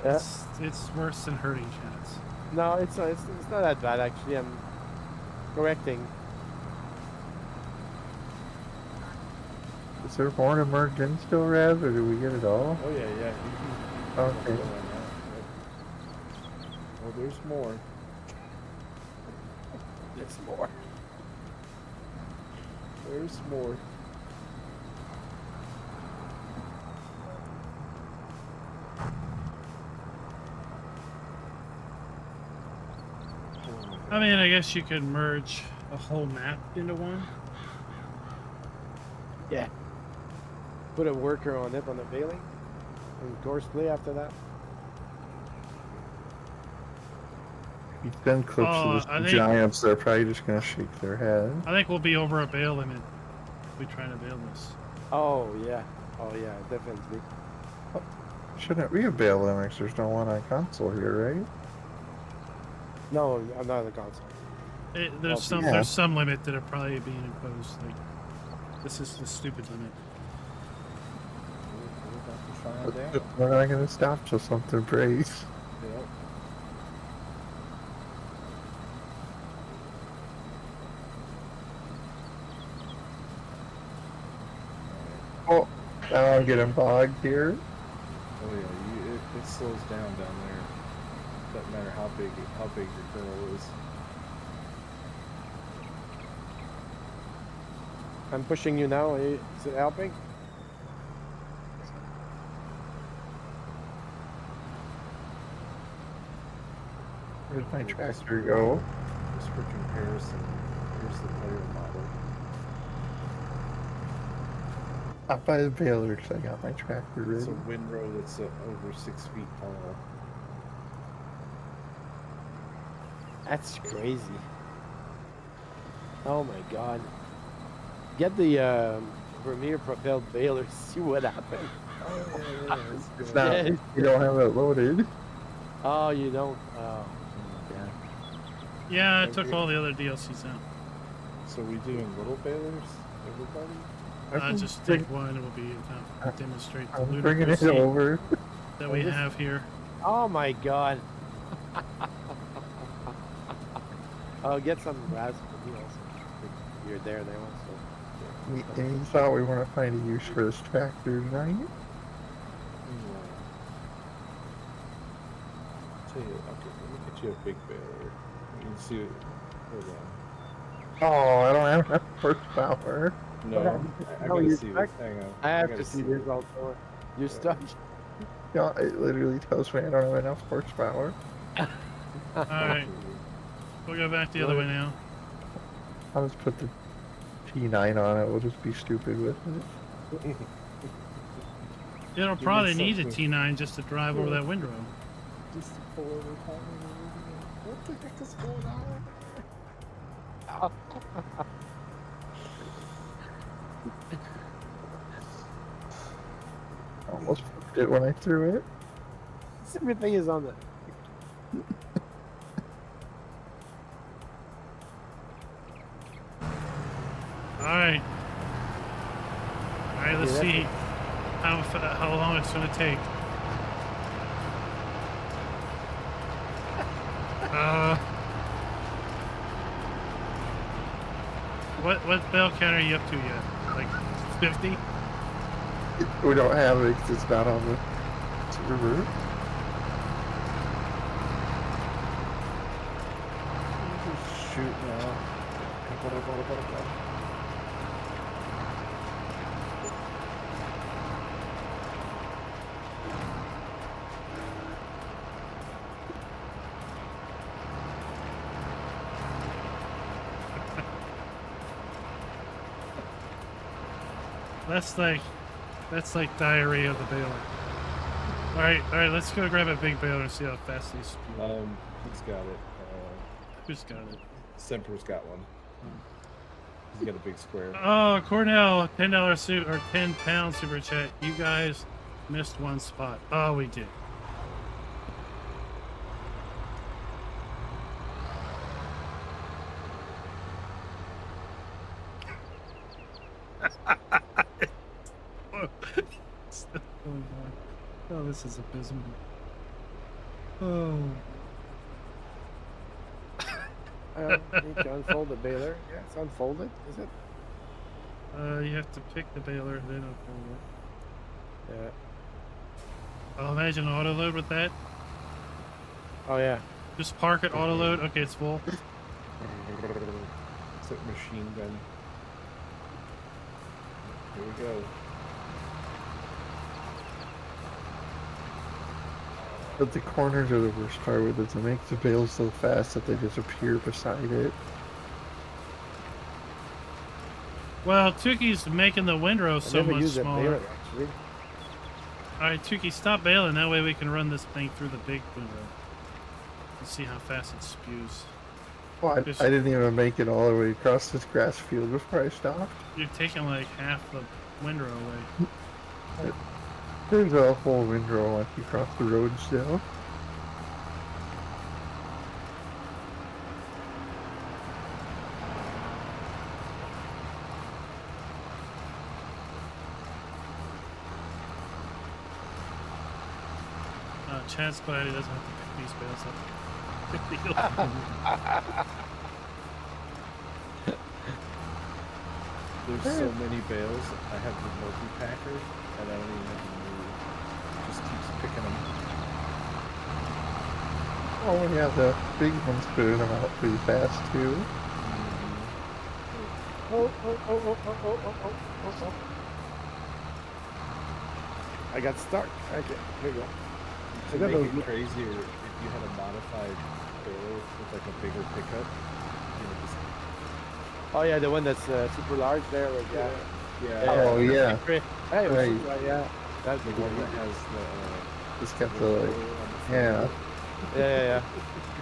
Yeah. it's worse than hurting chance. No, it's not that bad actually. I'm correcting. Is there more to merge in still, Raz, or do we get it all? Oh yeah. You can Okay. go on that. Yep. Oh, there's more. There's more. There's more. I mean, I guess you could merge a whole map into one. Yeah. Put a worker on it on the baling. And course play after that. You send clips Oh, of I the think- giants, they're probably just gonna shake their head. I think we'll be over a bail limit if we try to bail this. Oh yeah. Oh yeah, definitely. Shouldn't we have bail limits? There's no one on console here, right? No, I'm not on the console. There's Oh, yeah. some limit that are probably being imposed. Like, this is the stupid limit. We're about to find out. We're not gonna stop till something breaks. Yep. Oh, now I'm getting bogged here. Oh yeah, it slows down there. Doesn't matter how big your girl is. I'm pushing you now. Is it helping? Where'd my tractor go? Just for comparison, here's the player model. I'll buy the baler because I got my tractor ready. It's a windrow that's over 6 feet tall. That's crazy. Oh my god. Get the Premier propelled baler, see what happens. Oh yeah, It's not, you don't have it loaded. Oh, you don't? Oh. Yeah. Yeah, I took all the other DLCs out. So we doing little balers, everybody? can Just bring- take one. It will be enough to demonstrate the I'm bringing it ludicrousy over. that we have here. Oh my god. I'll get some raspberry also. You're there also. And you thought we want to find a use for this tractor tonight? Tell you, okay, let me get you a big baler. You can see. Hold on. Oh, I don't have enough horsepower. No, I No, gotta you're see. stuck. Hang on. I have gotta to see this also. You're stuck. No, it literally tells me I don't have enough horsepower. Alright, we'll go back the other way now. I'll just put the T9 on it. We'll just be stupid with it. It'll me probably need a something. T9 just to drive over that windrow. Just to pull over. What the heck is going on? I almost fucked it when I threw it. Everything is on the. Alright. Alright, let's Yeah, see how long it's going to take. What bell count are you up to yet? Like 50? We don't have it because it's not on the server. Shoot now. That's like diarrhea of the baler. Alright, let's go grab a big baler and see how fast these spew. He's got it. Who's got it? Semper's got one. He's got a big square. Oh, Cornell, $10 suit or 10-pound super chat. You guys missed one spot. Oh, we did. Oh, this is abysmal. Oh. Need to unfold the baler. Yeah, it's unfolded, is it? You have to pick the baler, then unfold it. Yeah. I'll imagine auto load with that. Oh yeah. Just park it, auto load. Okay, it's full. It's a machine gun. Here we go. But the corners are the worst part with it. To make the bales so fast that they just appear beside it. Well, Tuki's making the windrow I so never much used that smaller. baler actually. Alright, Tuki, stop bailing. That way we can run this thing through the big windrow. And see how fast it spews. Well, I Just- didn't even make it all the way across this grass field before I stopped. You're taking like half the windrow away. There's a whole windrow once you cross the road still. Chad's glad he doesn't have to pick these bales up. There's so many bales. I have the multi-packer, and I don't even have to move. It just keeps picking them. Oh yeah, the big ones putting them out pretty fast too. Oh. I got stuck. Okay, here we go. To I got make those- it crazier, if you had a modified baler with like a bigger pickup, you know, just Oh yeah, the one that's super large there. Like, yeah. Oh yeah, Hey, Right. yeah. That's the the one one. that has the just got the logo like, on the front. yeah.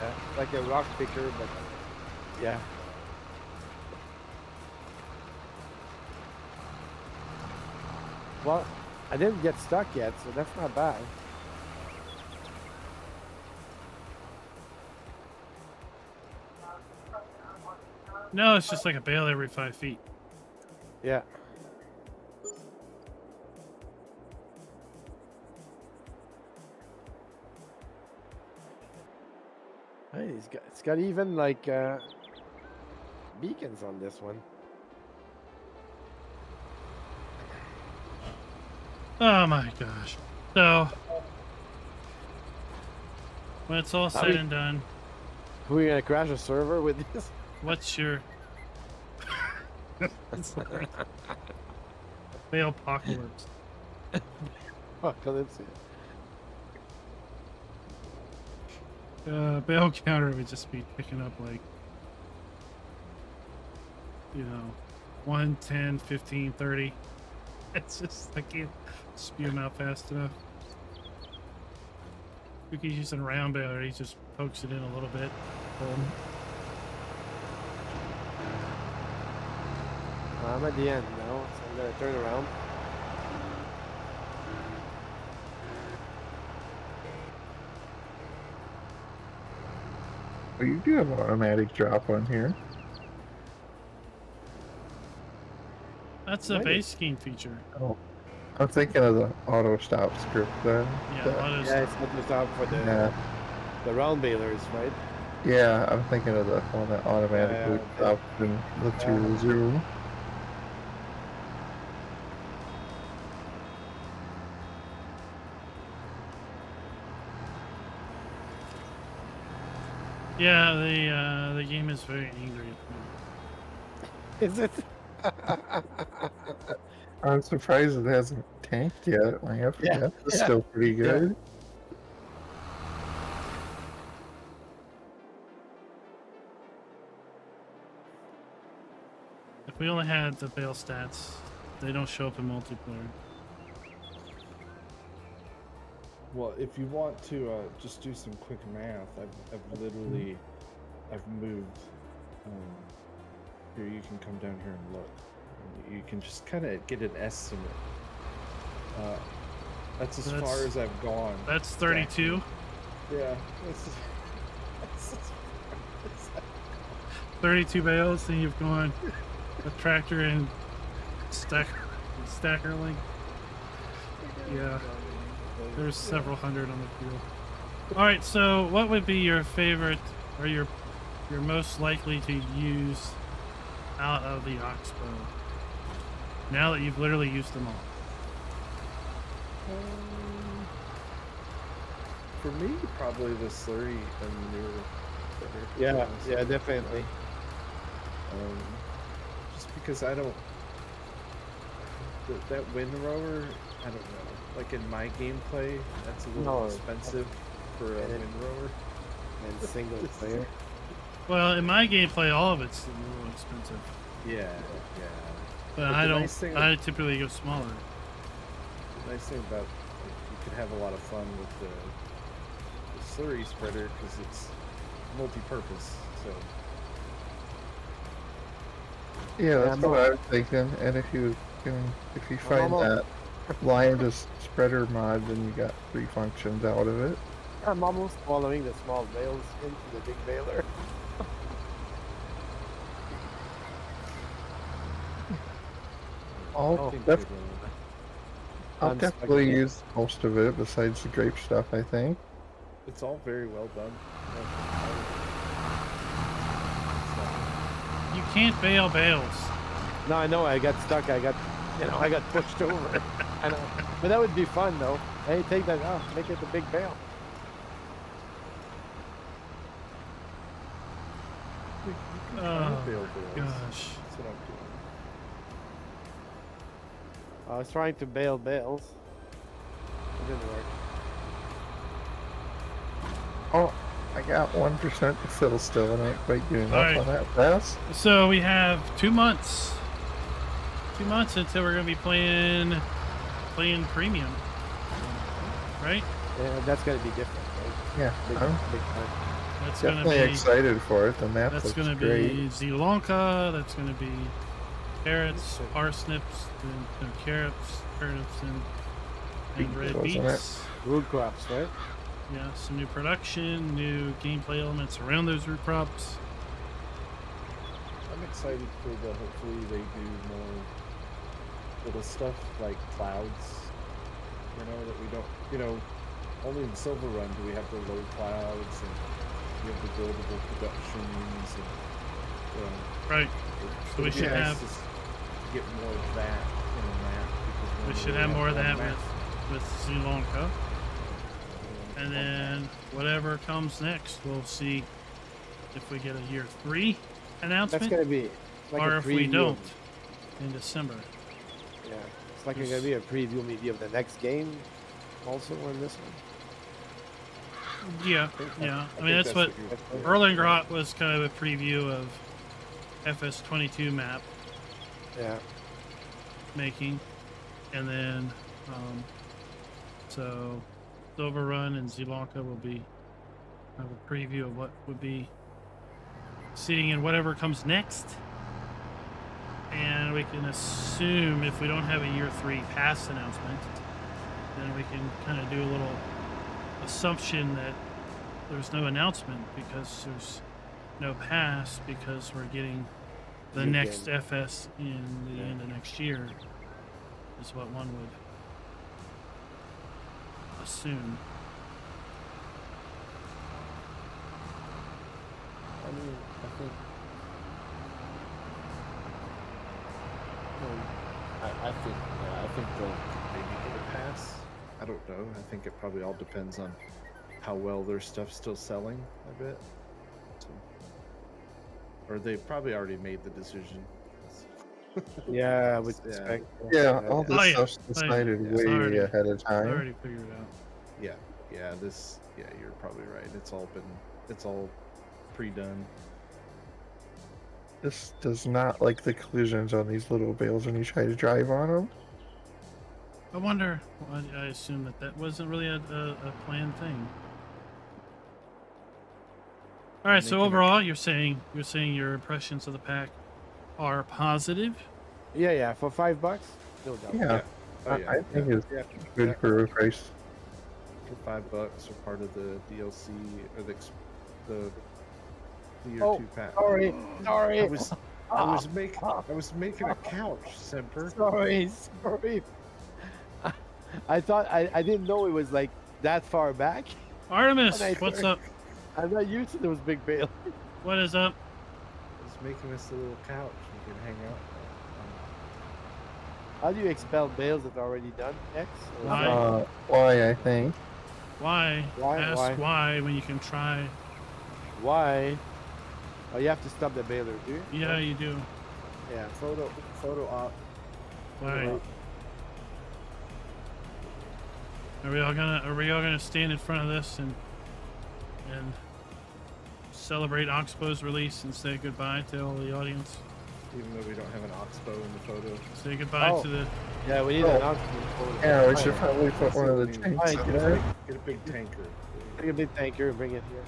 Yeah. Like a rock picker, but yeah. Well, I didn't get stuck yet, so that's not bad. No, it's just like a bale every 5 feet. Yeah. Hey, it's got even like beacons on this one. Oh my gosh. So, when it's all said and done, Who are you gonna crash a server with this? what's your fail apocalypse? Apocalypse. Bail counter would just be picking up like, 1, 10, 15, 30. It's just, I can't spew them out fast enough. He's using a round baler, he just pokes it in a little bit. I'm at the end now, so I'm gonna turn around. Well, you do have automatic drop on here. That's a base game feature. Oh, I'm thinking of the auto stop script then. Yeah, That- auto Yeah, it's not just out for the round balers, right? yeah, I'm thinking of the one that automatically Yeah. stops and lets you zoom. Yeah, the game is very angry at me. Is it? I'm surprised it hasn't tanked yet. My FPS is yeah. still pretty good. If we only had the bail stats, they don't show up in multiplayer. Well, if you want to just do some quick math, I've literally, I've moved. Here, you can come down here and look. You can just kind of get an estimate. That's as far as I've gone. That's 32. Yeah. That's 32 bales, and you've gone a tractor and stacker link. Yeah, there's several hundred on the field. All right, so what would be your favorite, or your most likely to use out of the OXBO? Now that you've literally used them all. For me, probably the slurry and newer. Yeah, yeah, definitely. Just because I don't. That windrower, I don't know. Like in my gameplay, that's a little expensive for a windrower. And single player. Well, in my gameplay, all of it's a little expensive. Yeah, yeah. But the I don't. nice thing I typically go smaller. The nice thing about you could have a lot of fun with the slurry spreader because it's multi-purpose. So Yeah, that's what I was thinking. And if you find that lioness spreader mod, then you got 3 functions out of it. I'm almost following the small bales into the big baler. I'll definitely use most of it besides the grape stuff, I think. it's all very well done. You can't bail bales. No, I know. I got stuck. I got pushed over. I know. But that would be fun, though. Hey, take that out. Make it the big bale. Oh, Bail gosh. bills. That's what I'm doing. I was trying to bail bales. It didn't work. Oh, I got 1% to fill still, and I ain't quite getting Alright. up on that fast. So we have 2 months. 2 months until we're gonna be playing premium, right? Yeah, that's gonna be different, right? Yeah, Big, I'm big time. That's definitely gonna be excited for it. The map that's looks gonna great. be Zielonka. That's gonna be carrots, parsnips, and carrots, turnips, and red Wasn't it? beets. Root crops, right? Yeah, some new production, new gameplay elements around those root crops. I'm excited for hopefully they do more little stuff like clouds. That we don't, only in Silver Run do we have the low clouds and we have the buildable productions and Right. So we it'd be should nice have to get more of that in a map because we when should we have more of one that map, with Sri Lanka. And one then whatever comes next, we'll see if we get a year 3 That's announcement, gonna be like or a if we preview. don't in December. Yeah, it's like gonna be a preview maybe of the next game, also on this one. Yeah, yeah. I mean, that's what you're- Erlengrot was kind of a preview of FS22 map Yeah. making, and then so Silver Run and Sri Lanka will be kind of a preview of what would be seeing in whatever comes next. And we can assume if we don't have a year 3 pass announcement, then we can kind of do a little assumption that there's no announcement because there's no pass because we're getting the New next game. FS in the end of next year is what one would assume. I mean, I think. I think they'll maybe get a pass. I don't know. I think it probably all depends on how well their stuff's still selling a bit. So, or they probably already made the decision. Yeah, I would Yeah. expect. Yeah, all this Oh, yeah. stuff's Oh, yeah. decided It's way already- ahead of I time. already figured it out. Yeah, you're probably right. It's all pre-done. This does not like the collisions on these little bales when you try to drive on them. I wonder. I assume that wasn't really a planned thing. All right. So Making a- overall, you're saying your impressions of the pack are positive. Yeah, yeah, for $5, no doubt. Yeah, Oh yeah. I think it's yeah. good yeah. for a price. For $5 or part of the DLC or the year Oh, 2 pack. sorry, sorry. I was making a couch, Semper. Sorry. I thought I didn't know it was like that far back. Artemis, When I what's turned- up? I'm not used to those big bales. What is up? I was making us a little couch you can hang out. How do you expel bales that are already done? X? Or Why? Why, I think. Why? Why? Ask why when you can try. Why? Oh, you have to stop the baler, do you? Yeah, you do. Yeah. Photo op. All right. Are we all gonna stand in front of this and celebrate OXBO's release and say goodbye to all the audience? Even though we don't have an OXBO in the photo. Say goodbye Oh. to the. Yeah, we need Oh. an announcement. for- Yeah, we Fine. should probably put one of the tanks Fine, up get a there. Get a big tanker. Take a big tanker and bring it here.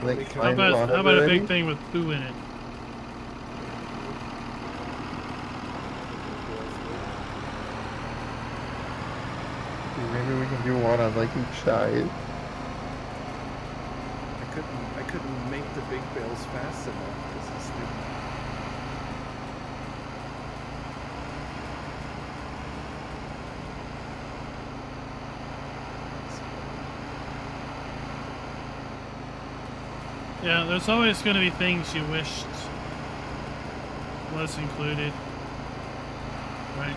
Like, How How find one about a already? big thing with poo in it? Maybe we can do one on like each side. I couldn't make the big bales fast enough because it's stupid. Yeah, there's always going to be things you wished was included, right?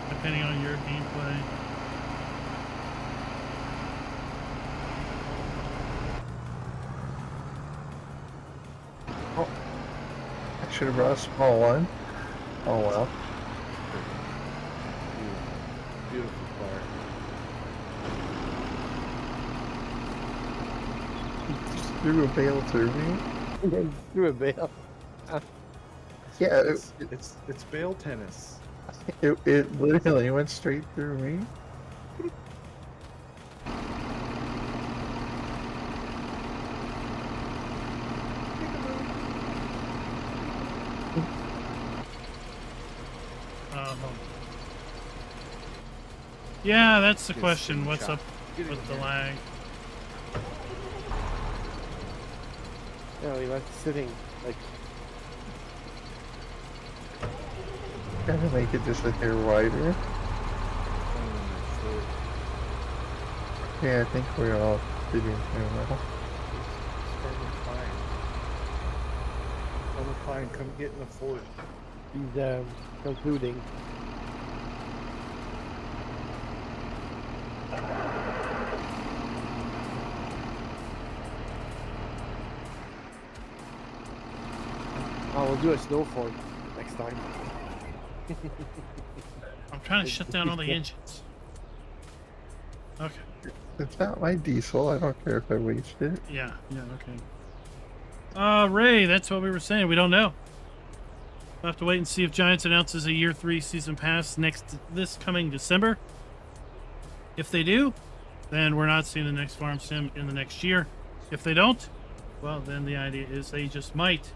Depending on your gameplay. I should have brought a small one. Oh well. Beautiful part. Just threw a bale through me. Through a bale. Yeah, It's bale tennis. it literally went straight through me. Yeah, that's the Get question. screen What's shot. up Get it with the again. lag? Yeah, we left sitting like. Gotta make it just a hair wider. Oh, Yeah, I think we're all Did you know? FARMER-KLEIN. FARMER-KLEIN, come get in the fort. He's concluding. Oh, we'll do a snow fort next time. I'm trying to shut down all the engines. Okay. It's not my diesel. I don't care if I waste it. Yeah, okay. Ray, that's what we were saying. We don't know. We'll have to wait and see if Giants announces a year 3 season pass this coming December. If they do, then we're not seeing the next farm sim in the next year. If they don't, well, then the idea is they just might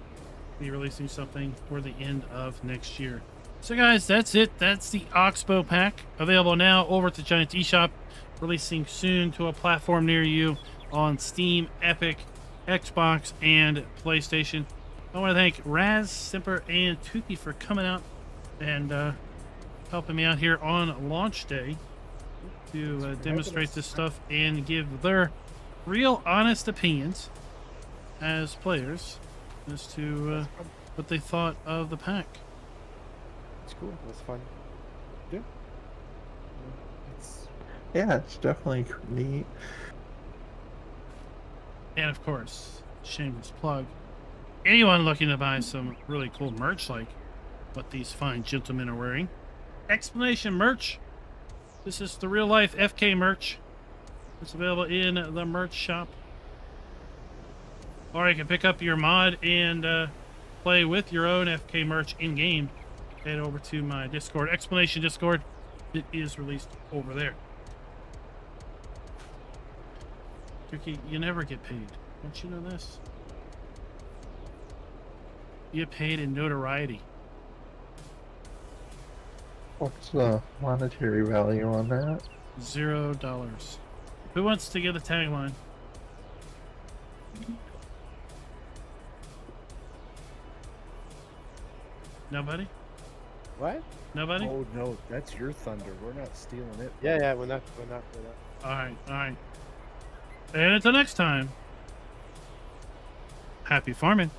be releasing something for the end of next year. So guys, that's it. That's the OXBO pack, available now over at the Giants eShop, releasing soon to a platform near you on Steam, Epic, Xbox, and PlayStation. I want to thank Raz, Simper, and Tuki for coming out and helping me out here on launch day to demonstrate this stuff and give their real honest opinions as players as to what they thought of the pack. It's cool. It was fun. Yeah. Yeah, it's definitely neat. And of course, shameless plug, anyone looking to buy some really cool merch like what these fine gentlemen are wearing, Explanation merch. This is the real life FK merch. It's available in the merch shop. Or you can pick up your mod and play with your own FK merch in game. Head over to my Discord, Explanation Discord. It is released over there. Tuki, you never get paid. Don't you know this? You get paid in notoriety. What's the monetary value on that? $0. Who wants to give the tagline? Nobody? What? Nobody? Oh no, that's your thunder. We're not stealing it. Yeah, we're not. Alright. And until next time, happy farming.